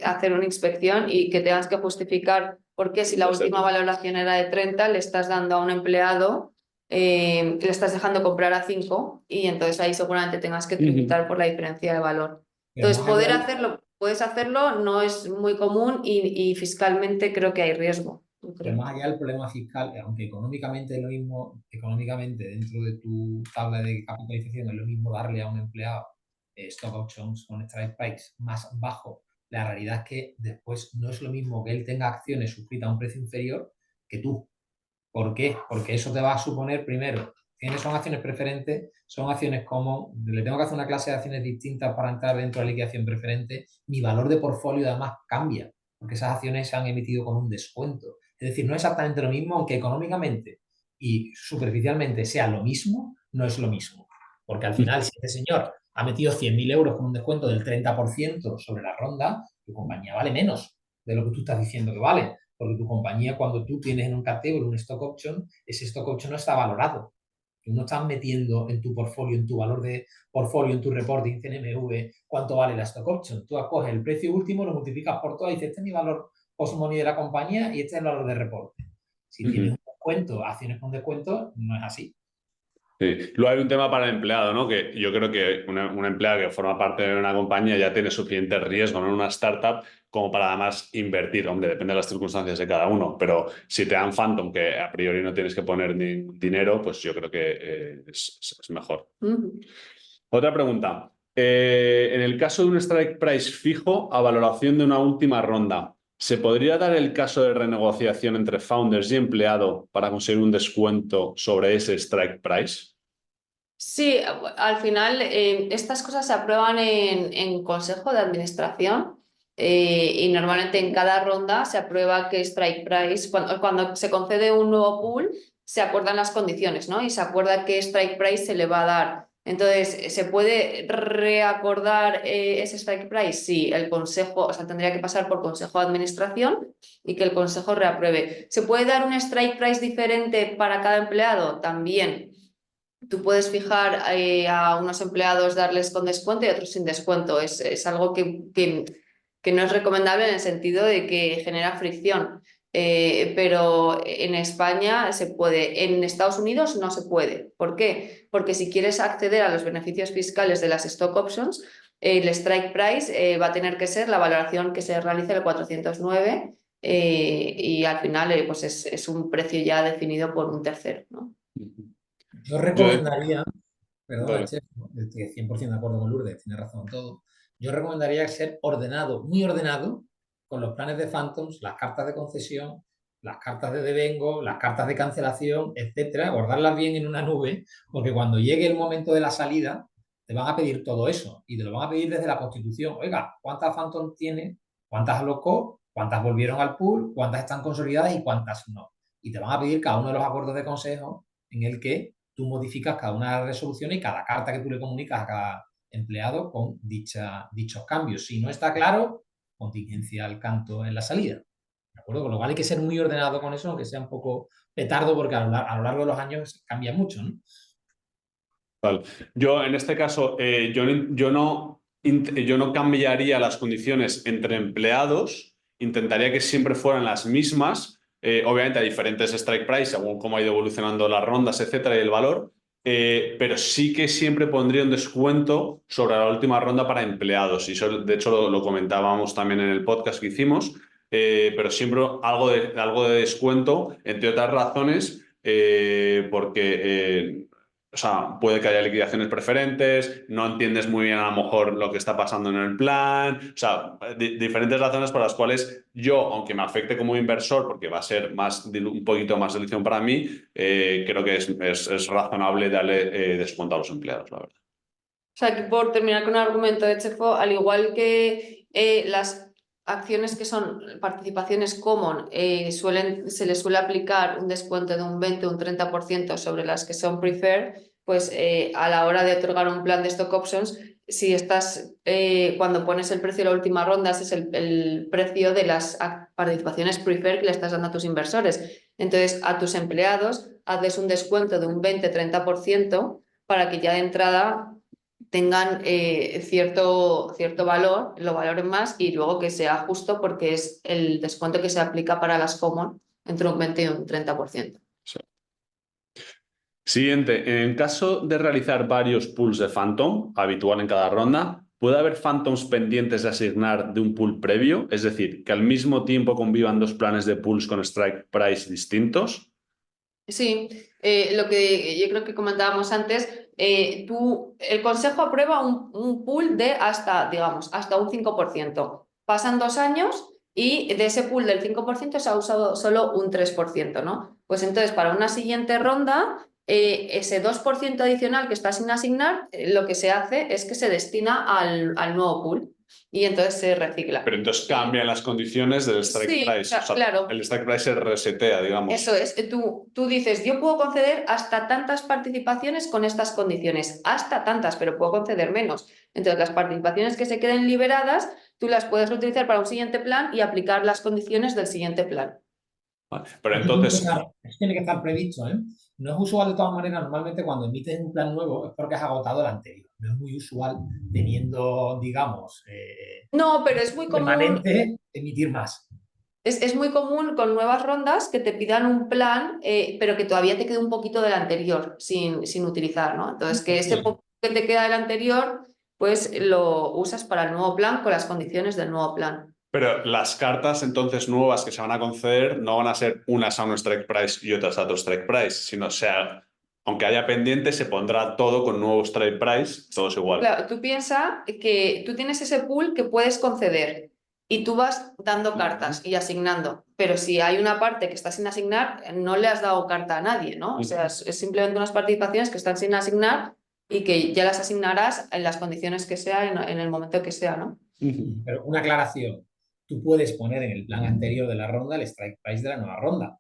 hacer una inspección y que tengas que justificar por qué si la última valoración era de 30, le estás dando a un empleado, le estás dejando comprar a 5 y entonces ahí seguramente tengas que tributar por la diferencia de valor. Pero Entonces, más allá, puedes hacerlo, no es muy común y fiscalmente creo que hay riesgo. pero más allá del problema fiscal, aunque económicamente es lo mismo, económicamente dentro de tu tabla de capitalización es lo mismo darle a un empleado stock options con strike price más bajo, la realidad es que después no es lo mismo que él tenga acciones suscritas a un precio inferior que tú. ¿Por qué? Porque eso te va a suponer, primero, son acciones preferentes, son acciones como, le tengo que hacer una clase de acciones distintas para entrar dentro de la liquidación preferente, mi valor de portfolio además cambia, porque esas acciones se han emitido con un descuento. Es decir, no es exactamente lo mismo, aunque económicamente y superficialmente sea lo mismo, no es lo mismo. Porque al final, si este señor ha metido 100.000 euros con un descuento del 30% sobre la ronda, tu compañía vale menos de lo que tú estás diciendo que vale. Porque tu compañía, cuando tú tienes en un cap table un stock option, ese stock option no está valorado. Tú no estás metiendo en tu portfolio, en tu valor de portfolio, en tu reporting CNMV, cuánto vale la stock option. Tú acoges el precio último, lo multiplicas por todo y dices, este es mi valor post-money de la compañía y este es el valor de reporte. Si tienes un descuento, acciones con descuento, no es así. Sí. Luego hay un tema para el empleado, ¿no? Que yo creo que una empleada que forma parte de una compañía ya tiene suficiente riesgo, ¿no? En una startup como para además invertir. Hombre, depende de las circunstancias de cada uno, pero si te dan Phantom, que a priori no tienes que poner ni dinero, pues yo creo que es mejor. Otra pregunta. En el caso de un strike price fijo a valoración de una última ronda, ¿se podría dar el caso de renegociación entre founders y empleado para conseguir un descuento sobre ese strike price? Sí, al final estas cosas se aprueban en consejo de administración y normalmente en cada ronda se aprueba qué strike price, cuando se concede un nuevo pool, se acuerdan las condiciones, ¿no? Y se acuerda qué strike price se le va a dar. Entonces, ¿se puede reacordar ese strike price? Sí, el consejo, o sea, tendría que pasar por consejo de administración y que el consejo reapruebe. ¿Se puede dar un strike price diferente para cada empleado? También. Tú puedes fijar a unos empleados, darles con descuento y a otros sin descuento. Es algo que no es recomendable en el sentido de que genera fricción. Pero en España se puede, en Estados Unidos no se puede. ¿Por qué? Porque si quieres acceder a los beneficios fiscales de las stock options, el strike price va a tener que ser la valoración que se realice el 409 y al final pues es un precio ya definido por un tercero, ¿no? Yo recomendaría, perdona, Dale. Chef, estoy 100% de acuerdo con Lourdes, tiene razón en todo. Yo recomendaría ser ordenado, muy ordenado, con los planes de Phantoms, las cartas de concesión, las cartas de devengo, las cartas de cancelación, etcétera, guardarlas bien en una nube, porque cuando llegue el momento de la salida, te van a pedir todo eso y te lo van a pedir desde la Constitución. Oiga, ¿cuántas Phantoms tiene? ¿Cuántas alocó? ¿Cuántas volvieron al pool? ¿Cuántas están consolidadas y cuántas no? Y te van a pedir cada uno de los acuerdos de consejo en el que tú modificas cada una de las resoluciones y cada carta que tú le comunicas a cada empleado con dichos cambios. Si no está claro, contingencia al canto en la salida. ¿De acuerdo? Con lo cual hay que ser muy ordenado con eso, aunque sea un poco petardo, porque a lo largo de los años cambia mucho, ¿no? Vale. Yo en este caso, yo no yo no cambiaría las condiciones entre empleados, intentaría que siempre fueran las mismas. Obviamente hay diferentes strike price según cómo ha ido evolucionando las rondas, etcétera, y el valor. Pero sí que siempre pondría un descuento sobre la última ronda para empleados. Y eso, de hecho, lo comentábamos también en el podcast que hicimos. Pero siempre algo de descuento, entre otras razones, porque o sea, puede que haya liquidaciones preferentes, no entiendes muy bien a lo mejor lo que está pasando en el plan, o sea, diferentes razones por las cuales yo, aunque me afecte como inversor, porque va a ser un poquito más de elección para mí, creo que es razonable darle descuento a los empleados, la verdad. O sea, que por terminar con un argumento de Chefo, al igual que las acciones que son participaciones common, se les suele aplicar un descuento de un 20 o un 30% sobre las que son preferred, pues a la hora de otorgar un plan de stock options, si estás, cuando pones el precio de la última ronda, ese es el precio de las participaciones preferred que le estás dando a tus inversores. Entonces, a tus empleados, hazles un descuento de un 20-30% para que ya de entrada tengan cierto valor, lo valoren más y luego que sea justo porque es el descuento que se aplica para las common entre un 20 y un 30%. Sí. Siguiente, en caso de realizar varios pools de Phantom, habitual en cada ronda, ¿puede haber Phantoms pendientes de asignar de un pool previo? Es decir, que al mismo tiempo convivan dos planes de pools con strike price distintos. Sí, lo que yo creo que comentábamos antes, el consejo aprueba un pool de digamos, hasta un 5%. Pasan 2 años y de ese pool del 5% se ha usado solo un 3%, ¿no? Pues entonces, para una siguiente ronda, ese 2% adicional que está sin asignar, lo que se hace es que se destina al nuevo pool y entonces se recicla. Pero entonces cambian las condiciones del strike price. O sea, claro. el strike price se resetea, digamos. Eso es, tú dices, yo puedo conceder hasta tantas participaciones con estas condiciones, hasta tantas, pero puedo conceder menos. Entonces, las participaciones que se queden liberadas, tú las puedes utilizar para un siguiente plan y aplicar las condiciones del siguiente plan. Vale. Pero entonces... Eso tiene que estar previsto, ¿eh? No es usual de todas maneras, normalmente cuando emites un plan nuevo es porque has agotado el anterior. No es muy usual teniendo, digamos, No, pero es muy común. permanente emitir más. Es muy común con nuevas rondas que te pidan un plan, pero que todavía te quede un poquito del anterior sin utilizar, ¿no? Entonces, que ese poco que te queda del anterior, pues lo usas para el nuevo plan con las condiciones del nuevo plan. Pero las cartas entonces nuevas que se van a conceder no van a ser unas a un strike price y otras a otro strike price, sino, o sea, aunque haya pendiente, se pondrá todo con nuevo strike price, todo es igual. Claro, tú piensas que tú tienes ese pool que puedes conceder y tú vas dando cartas y asignando, pero si hay una parte que está sin asignar, no le has dado carta a nadie, ¿no? O sea, es simplemente unas participaciones que están sin asignar y que ya las asignarás en las condiciones que sea, en el momento que sea, ¿no? Pero una aclaración, tú puedes poner en el plan anterior de la ronda el strike price de la nueva ronda.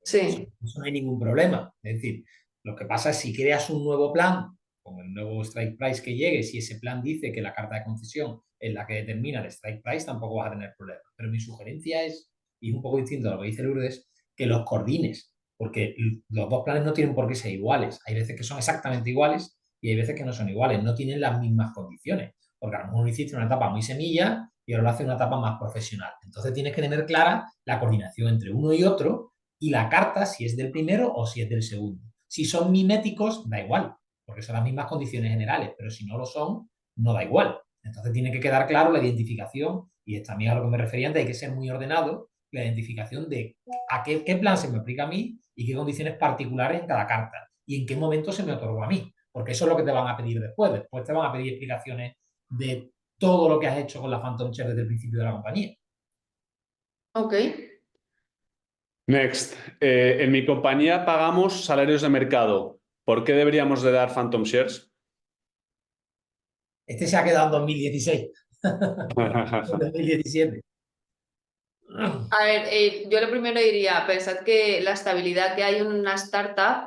Sí. Eso no hay ningún problema. Es decir, lo que pasa es si creas un nuevo plan con el nuevo strike price que llegue, si ese plan dice que la carta de concesión es la que determina el strike price, tampoco vas a tener problemas. Pero mi sugerencia es, y es un poco distinto a lo que dice Lourdes, que los coordines, porque los dos planes no tienen por qué ser iguales. Hay veces que son exactamente iguales y hay veces que no son iguales, no tienen las mismas condiciones, porque a lo mejor hiciste una etapa muy semilla y ahora lo hace una etapa más profesional. Entonces tienes que tener clara la coordinación entre uno y otro y la carta si es del primero o si es del segundo. Si son miméticos, da igual, porque son las mismas condiciones generales, pero si no lo son, no da igual. Entonces tiene que quedar claro la identificación, y es también a lo que me refería antes, hay que ser muy ordenado, la identificación de a qué plan se me aplica a mí y qué condiciones particulares en cada carta y en qué momento se me otorgó a mí, porque eso es lo que te van a pedir después. Después te van a pedir explicaciones de todo lo que has hecho con la Phantom Share desde el principio de la compañía. Ok. Next. En mi compañía pagamos salarios de mercado. ¿Por qué deberíamos de dar Phantom Shares? Este se ha quedado en 2016, en 2017. A ver, yo lo primero diría, pensad que la estabilidad que hay en una startup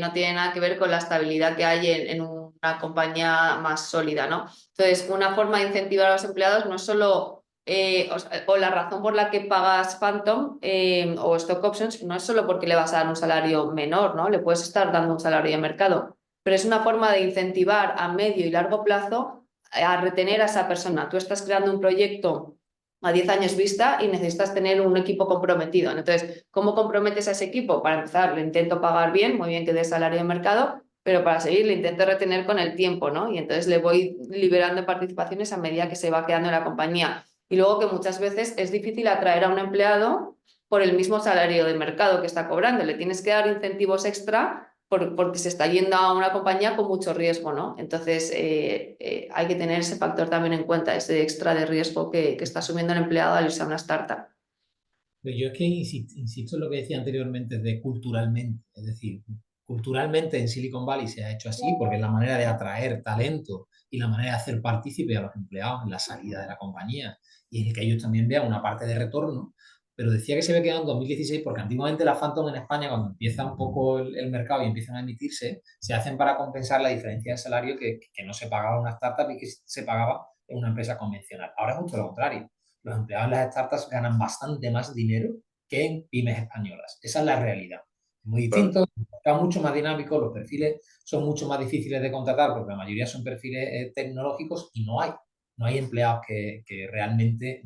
no tiene nada que ver con la estabilidad que hay en una compañía más sólida, ¿no? Entonces, una forma de incentivar a los empleados no es solo, o la razón por la que pagas Phantom o Stock Options, no es solo porque le vas a dar un salario menor, ¿no? Le puedes estar dando un salario de mercado, pero es una forma de incentivar a medio y largo plazo a retener a esa persona. Tú estás creando un proyecto a 10 años vista y necesitas tener un equipo comprometido. Entonces, ¿cómo comprometes a ese equipo? Para empezar, le intento pagar bien, muy bien que dé salario de mercado, pero para seguir le intento retener con el tiempo, ¿no? Y entonces le voy liberando participaciones a medida que se va quedando en la compañía. Y luego que muchas veces es difícil atraer a un empleado por el mismo salario de mercado que está cobrando. Le tienes que dar incentivos extra porque se está yendo a una compañía con mucho riesgo, ¿no? Entonces hay que tener ese factor también en cuenta, ese extra de riesgo que está asumiendo el empleado al irse a una startup. Pero yo es que insisto en lo que decía anteriormente de culturalmente, es decir, culturalmente en Silicon Valley se ha hecho así porque es la manera de atraer talento y la manera de hacer partícipe a los empleados en la salida de la compañía y en el que ellos también vean una parte de retorno. Pero decía que se había quedado en 2016 porque antiguamente las Phantom en España, cuando empieza un poco el mercado y empiezan a emitirse, se hacen para compensar la diferencia de salario que no se pagaba en una startup y que se pagaba en una empresa convencional. Ahora es justo lo contrario. Los empleados en las startups ganan bastante más dinero que en pymes españolas. Esa es la realidad. Es muy Claro. distinto, es mucho más dinámico, los perfiles son mucho más difíciles de contratar porque la mayoría son perfiles tecnológicos y no hay empleados que realmente,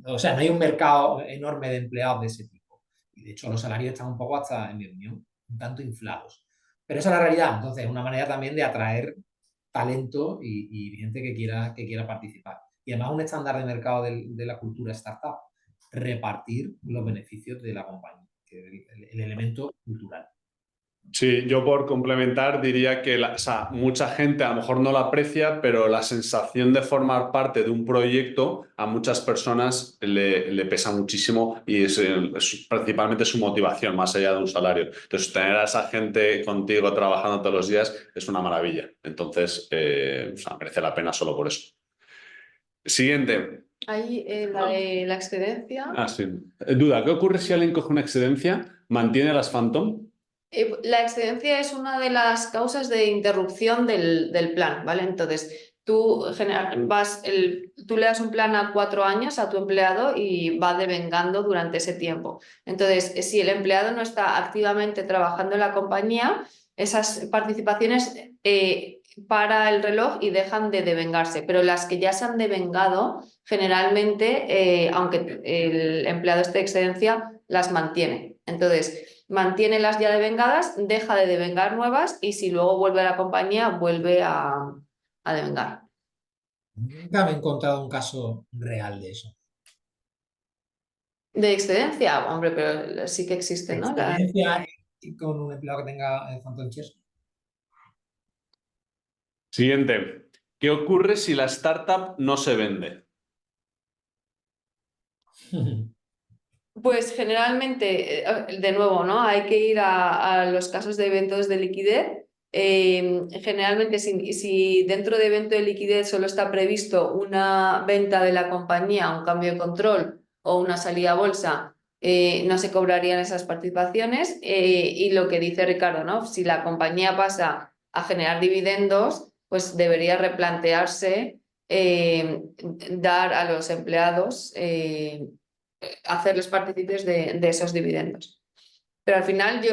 o sea, no hay un mercado enorme de empleados de ese tipo. Y de hecho los salarios están un poco hasta, en mi opinión, un tanto inflados. Pero esa es la realidad. Entonces, es una manera también de atraer talento y gente que quiera participar. Y además un estándar de mercado de la cultura startup, repartir los beneficios de la compañía, que es el elemento cultural. Sí, yo por complementar diría que o sea, mucha gente a lo mejor no la aprecia, pero la sensación de formar parte de un proyecto a muchas personas le pesa muchísimo y es principalmente su motivación, más allá de un salario. Entonces, tener a esa gente contigo trabajando todos los días es una maravilla. Entonces, o sea, merece la pena solo por eso. Siguiente. Ahí la de la excedencia. Ah, sí. Duda, ¿qué ocurre si alguien coge una excedencia, mantiene las Phantom? La excedencia es una de las causas de interrupción del plan, ¿vale? Entonces, tú le das un plan a 4 años a tu empleado y va devengando durante ese tiempo. Entonces, si el empleado no está activamente trabajando en la compañía, esas participaciones para el reloj y dejan de devengarse, pero las que ya se han devengado, generalmente, aunque el empleado esté de excedencia, las mantiene. Entonces, mantiene las ya devengadas, deja de devengar nuevas y si luego vuelve a la compañía, vuelve a devengar. Nunca me he encontrado un caso real de eso. De excedencia, hombre, pero sí que existe, ¿no? Experiencia con un empleado que tenga Phantom Shares. Siguiente. ¿Qué ocurre si la startup no se vende? Pues generalmente, de nuevo, ¿no? Hay que ir a los casos de eventos de liquidez. Generalmente, si dentro de evento de liquidez solo está previsto una venta de la compañía, un cambio de control o una salida a bolsa, no se cobrarían esas participaciones. Y lo que dice Ricardo, ¿no? Si la compañía pasa a generar dividendos, pues debería replantearse dar a los empleados hacerles partícipes de esos dividendos. Pero al final yo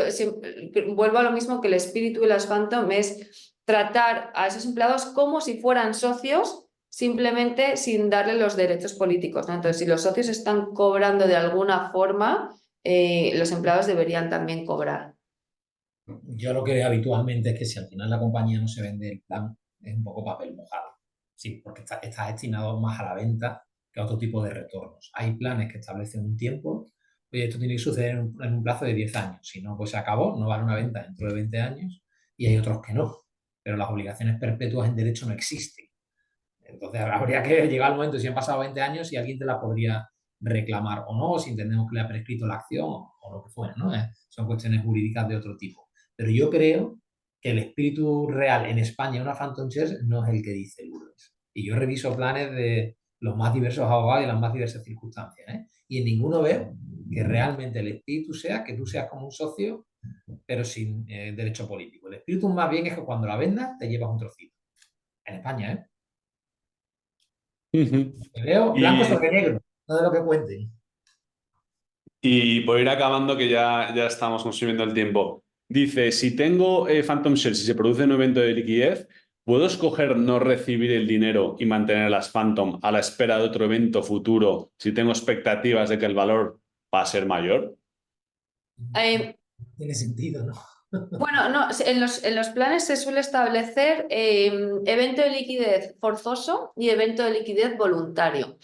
vuelvo a lo mismo, que el espíritu de las Phantom es tratar a esos empleados como si fueran socios, simplemente sin darle los derechos políticos, ¿no? Entonces, si los socios están cobrando de alguna forma, los empleados deberían también cobrar. Yo lo que veo habitualmente es que si al final la compañía no se vende, el plan es un poco papel mojado. Sí, porque está destinado más a la venta que a otro tipo de retornos. Hay planes que establecen un tiempo, oye, esto tiene que suceder en un plazo de 10 años. Si no, pues se acabó, no vale una venta dentro de 20 años y hay otros que no. Pero las obligaciones perpetuas en derecho no existen. Entonces habría que llegar al momento, si han pasado 20 años, y alguien te la podría reclamar o no, si entendemos que le ha prescrito la acción o lo que fuera, ¿no? Son cuestiones jurídicas de otro tipo. Pero yo creo que el espíritu real en España, una Phantom Shares, no es el que dice Lourdes. Y yo reviso planes de los más diversos abogados y las más diversas circunstancias, ¿eh? Y en ninguno veo que realmente el espíritu sea que tú seas como un socio, pero sin derecho político. El espíritu más bien es que cuando la vendas te llevas un trocito. En España, ¿eh? Veo blanco Y, sobre negro, no de lo que cuenten. y por ir acabando, que ya estamos consumiendo el tiempo. Dice, si tengo Phantom Shares y se produce un evento de liquidez, ¿puedo escoger no recibir el dinero y mantener las Phantom a la espera de otro evento futuro si tengo expectativas de que el valor va a ser mayor? Eh, Tiene sentido, ¿no? Bueno, no, en los planes se suele establecer evento de liquidez forzoso y evento de liquidez voluntario.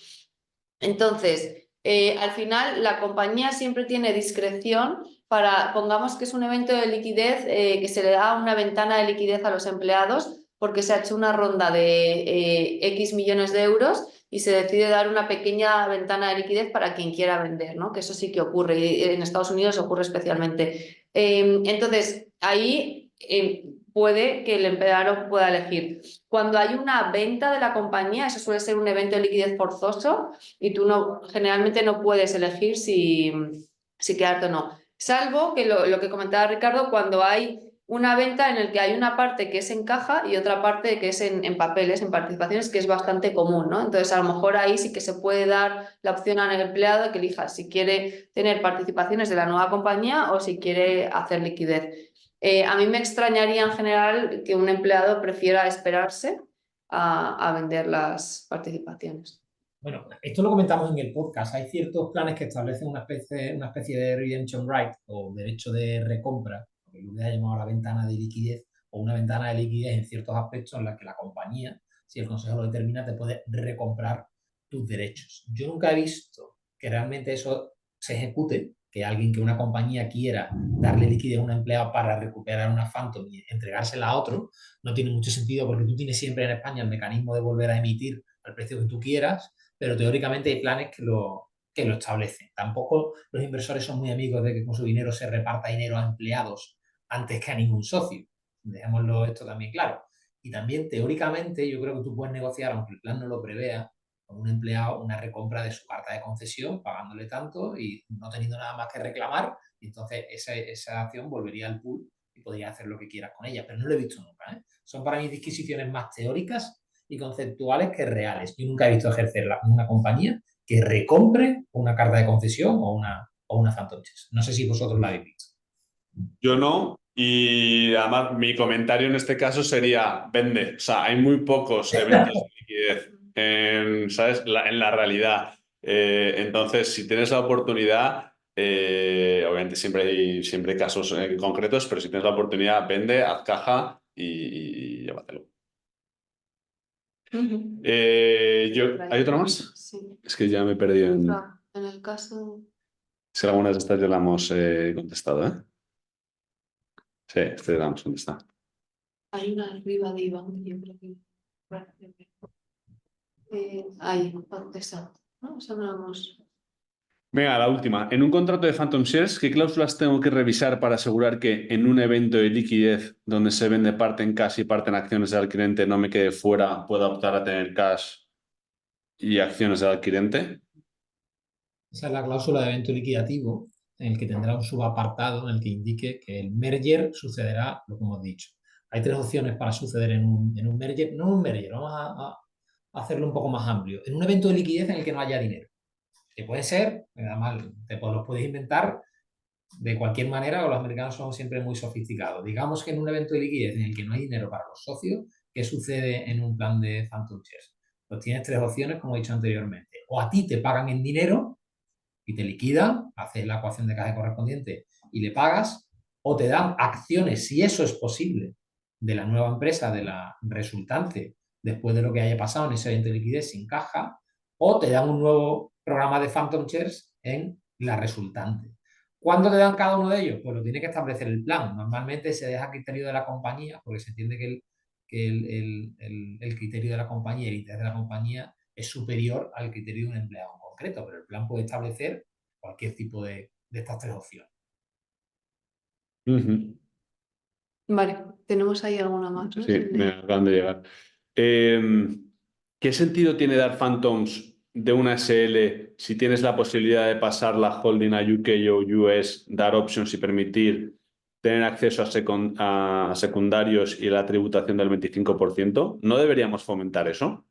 Entonces, al final, la compañía siempre tiene discreción para, pongamos que es un evento de liquidez, que se le da una ventana de liquidez a los empleados porque se ha hecho una ronda de X millones de euros y se decide dar una pequeña ventana de liquidez para quien quiera vender, ¿no? Que eso sí que ocurre y en Estados Unidos ocurre especialmente. Entonces, ahí puede que el empleado pueda elegir. Cuando hay una venta de la compañía, eso suele ser un evento de liquidez forzoso y tú no, generalmente no puedes elegir si quedarte o no. Salvo que lo que comentaba Ricardo, cuando hay una venta en la que hay una parte que es en caja y otra parte que es en papeles, en participaciones, que es bastante común, ¿no? Entonces, a lo mejor ahí sí que se puede dar la opción al empleado que elija si quiere tener participaciones de la nueva compañía o si quiere hacer liquidez. A mí me extrañaría en general que un empleado prefiera esperarse a vender las participaciones. Bueno, esto lo comentamos en el podcast. Hay ciertos planes que establecen una especie de redemption right o derecho de recompra, lo que Luis ha llamado la ventana de liquidez o una ventana de liquidez en ciertos aspectos en la que la compañía, si el consejo lo determina, te puede recomprar tus derechos. Yo nunca he visto que realmente eso se ejecute, que una compañía quiera darle liquidez a un empleado para recuperar una Phantom y entregársela a otro. No tiene mucho sentido porque tú tienes siempre en España el mecanismo de volver a emitir al precio que tú quieras, pero teóricamente hay planes que lo establecen. Tampoco los inversores son muy amigos de que con su dinero se reparta dinero a empleados antes que a ningún socio. Dejémoslo esto también claro. Y también teóricamente yo creo que tú puedes negociar, aunque el plan no lo prevea, con un empleado una recompra de su carta de concesión, pagándole tanto y no teniendo nada más que reclamar. Y entonces esa acción volvería al pool y podrías hacer lo que quieras con ella. Pero no lo he visto nunca, ¿eh? Son para mí disquisiciones más teóricas y conceptuales que reales. Yo nunca he visto ejercer una compañía que recompre una carta de concesión o una Phantom Chess. No sé si vosotros la habéis visto. Yo no, y además mi comentario en este caso sería vende. O sea, hay muy pocos eventos de liquidez ¿sabes? En la realidad. Entonces, si tienes la oportunidad, obviamente siempre hay casos concretos, pero si tienes la oportunidad, vende, haz caja y llévatelo. ¿Hay otra más? Sí. Es que ya me he perdido En el caso... Si algunas de estas ya la hemos contestado, ¿eh? Sí, este ya la hemos contestado. Hay una arriba de Iván, yo creo que... ahí, esa. ¿No? Esa no la hemos... Venga, la última. En un contrato de Phantom Shares, ¿qué cláusulas tengo que revisar para asegurar que en un evento de liquidez donde se vende parte en cash y parte en acciones del adquirente no me quede fuera, pueda optar a tener cash y acciones del adquirente? Esa es la cláusula de evento liquidativo, en el que tendrá un subapartado en el que indique que el merger sucederá lo que hemos dicho. Hay tres opciones para suceder en un merger, no un merger, vamos a hacerlo un poco más amplio, en un evento de liquidez en el que no haya dinero. Que puede ser, además los puedes inventar de cualquier manera, o los americanos son siempre muy sofisticados. Digamos que en un evento de liquidez en el que no hay dinero para los socios, ¿qué sucede en un plan de Phantom Shares? Pues tienes tres opciones, como he dicho anteriormente. O a ti te pagan en dinero y te liquidan, haces la ecuación de caja correspondiente y le pagas, o te dan acciones, si eso es posible, de la nueva empresa, de la resultante, después de lo que haya pasado en ese evento de liquidez sin caja, o te dan un nuevo programa de Phantom Shares en la resultante. ¿Cuándo te dan cada uno de ellos? Pues lo tiene que establecer el plan. Normalmente se deja a criterio de la compañía, porque se entiende que el criterio de la compañía, el interés de la compañía es superior al criterio de un empleado en concreto, pero el plan puede establecer cualquier tipo de estas tres opciones. Vale, ¿tenemos ahí alguna más? ¿No? Sí, me acaban de llegar. ¿Qué sentido tiene dar Phantoms de una SL si tienes la posibilidad de pasar la holding a UK o US, dar options y permitir tener acceso a secundarios y la tributación del 25%? ¿No deberíamos fomentar eso?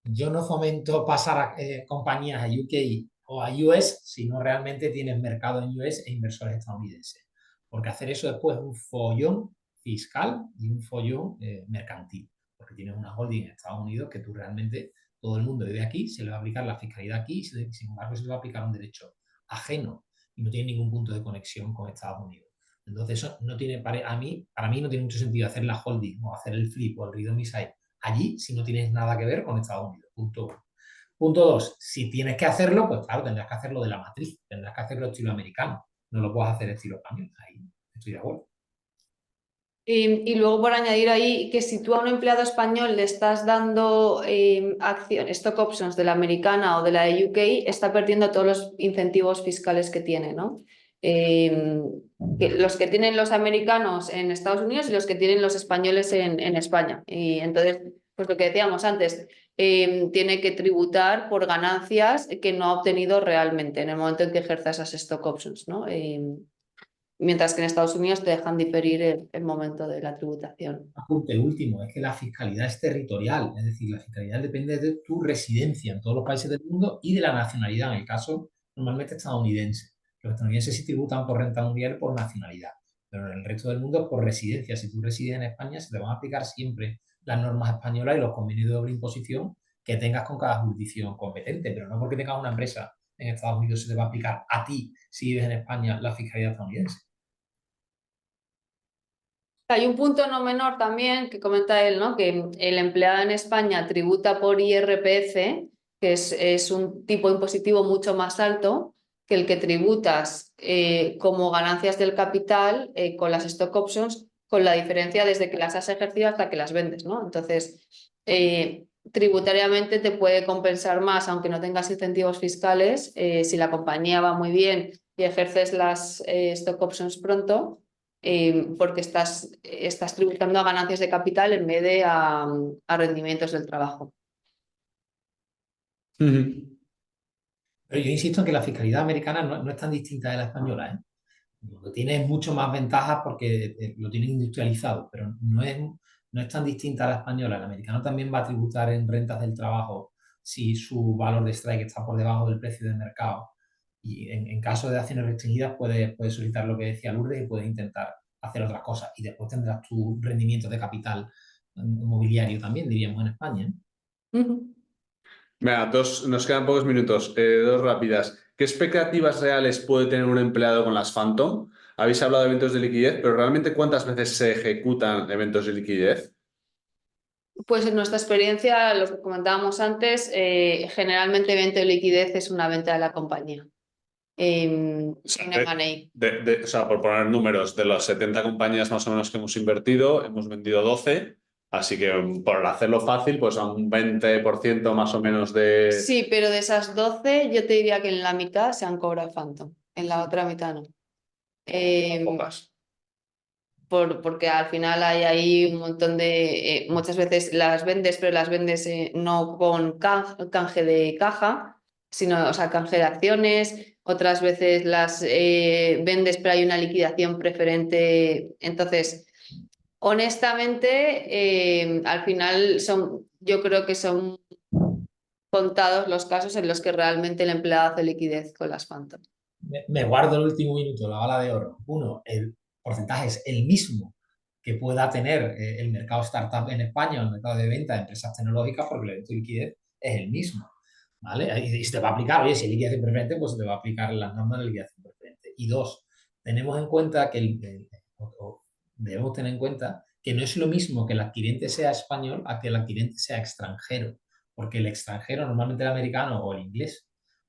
Yo no fomento pasar a compañías a UK o a US si no realmente tienes mercado en US e inversores estadounidenses. Porque hacer eso después es un follón fiscal y un follón mercantil. porque tienes una holding en Estados Unidos que tú realmente, todo el mundo vive aquí, se le va a aplicar la fiscalidad aquí, sin embargo se le va a aplicar un derecho ajeno y no tiene ningún punto de conexión con Estados Unidos. Entonces eso no tiene, para mí no tiene mucho sentido hacer la holding o hacer el flip o el redomicile allí si no tienes nada que ver con Estados Unidos. Punto uno. Punto dos, si tienes que hacerlo, pues claro, tendrás que hacerlo de la matriz, tendrás que hacerlo estilo americano, no lo puedes hacer estilo español, ahí estoy de acuerdo. Y luego por añadir ahí que si tú a un empleado español le estás dando stock options de la americana o de la de UK, está perdiendo todos los incentivos fiscales que tiene, ¿no? Los que tienen los americanos en Estados Unidos y los que tienen los españoles en España. Y entonces, pues lo que decíamos antes, tiene que tributar por ganancias que no ha obtenido realmente en el momento en que ejerza esas stock options, ¿no? Mientras que en Estados Unidos te dejan diferir el momento de la tributación. Apunte último, es que la fiscalidad es territorial, es decir, la fiscalidad depende de tu residencia en todos los países del mundo y de la nacionalidad, en el caso normalmente estadounidense. Los estadounidenses sí tributan por renta mundial por nacionalidad, pero en el resto del mundo es por residencia. Si tú resides en España, se te van a aplicar siempre las normas españolas y los convenios de doble imposición que tengas con cada jurisdicción competente, pero no porque tengas una empresa en Estados Unidos se te va a aplicar a ti si vives en España la fiscalidad estadounidense. Hay un punto no menor también que comenta él, ¿no? Que el empleado en España tributa por IRPF, que es un tipo impositivo mucho más alto que el que tributas como ganancias del capital con las stock options, con la diferencia desde que las has ejercido hasta que las vendes, ¿no? Entonces, tributariamente te puede compensar más, aunque no tengas incentivos fiscales, si la compañía va muy bien y ejerces las stock options pronto. Porque estás tributando a ganancias de capital en vez de a rendimientos del trabajo. Pero yo insisto en que la fiscalidad americana no es tan distinta de la española, ¿eh? Lo que tiene mucho más ventajas porque lo tienen industrializado, pero no es tan distinta a la española. El americano también va a tributar en rentas del trabajo si su valor de strike está por debajo del precio de mercado. Y en caso de acciones restringidas puedes solicitar lo que decía Lourdes y puedes intentar hacer otras cosas. Y después tendrás tu rendimiento de capital mobiliario también, diríamos en España, ¿eh? Venga, nos quedan pocos minutos, dos rápidas. ¿Qué expectativas reales puede tener un empleado con las Phantom? Habéis hablado de eventos de liquidez, pero ¿realmente cuántas veces se ejecutan eventos de liquidez? Pues en nuestra experiencia, lo que comentábamos antes, generalmente evento de liquidez es una venta de la compañía. O sea, En M&A. o sea, por poner números, de las 70 compañías más o menos que hemos invertido, hemos vendido 12. Así que por hacerlo fácil, pues a un 20% más o menos de... Sí, pero de esas 12, yo te diría que en la mitad se han cobrado Phantom, en la otra mitad no. Pocas. Porque al final hay ahí un montón de... muchas veces las vendes, pero las vendes no con canje de caja, sino, o sea, canje de acciones. Otras veces las vendes, pero hay una liquidación preferente. Entonces, honestamente, al final yo creo que son contados los casos en los que realmente el empleado hace liquidez con las Phantom. Me guardo el último minuto, la bala de oro. Uno, el porcentaje es el mismo que pueda tener el mercado startup en España o el mercado de venta de empresas tecnológicas, porque el evento de liquidez es el mismo, ¿vale? Y se te va a aplicar, oye, si hay liquidación preferente, pues se te va a aplicar las normas de liquidación preferente. Y dos, tenemos en cuenta que debemos tener en cuenta que no es lo mismo que el adquirente sea español a que el adquirente sea extranjero, porque el extranjero, normalmente el americano o el inglés,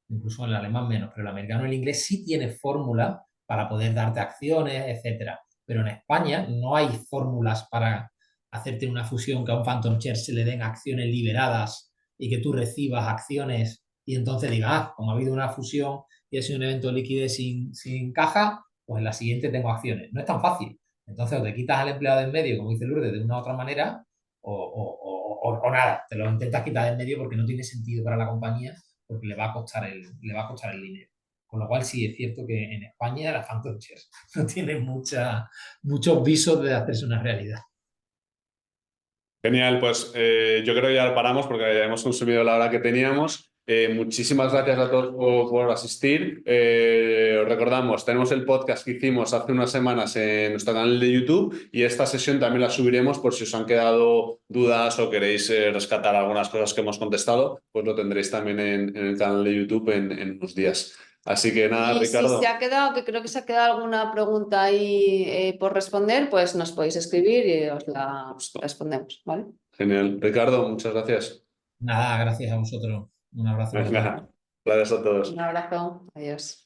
incluso el alemán menos, pero el americano y el inglés sí tiene fórmula para poder darte acciones, etcétera. Pero en España no hay fórmulas para hacerte una fusión que a un Phantom Share se le den acciones liberadas y que tú recibas acciones y entonces digas, como ha habido una fusión y es un evento de liquidez sin caja, pues en la siguiente tengo acciones. No es tan fácil. Entonces o te quitas al empleado de en medio, como dice Lourdes, de una u otra manera, o nada, te lo intentas quitar de en medio porque no tiene sentido para la compañía, porque le va a costar el dinero. Con lo cual sí es cierto que en España la Phantom Shares no tiene muchos visos de hacerse una realidad. Genial, pues yo creo que ya lo paramos porque ya hemos consumido la hora que teníamos. Muchísimas gracias a todos por asistir. Os recordamos, tenemos el podcast que hicimos hace unas semanas en nuestro canal de YouTube y esta sesión también la subiremos por si os han quedado dudas o queréis rescatar algunas cosas que hemos contestado, pues lo tendréis también en el canal de YouTube en unos días. Así que nada, Y Ricardo. si se ha quedado, que creo que se ha quedado alguna pregunta ahí por responder, pues nos podéis escribir y os la respondemos, ¿vale? Genial. Ricardo, muchas gracias. Nada, gracias a vosotros. Un abrazo para todos. Venga, gracias a todos. Un abrazo, adiós.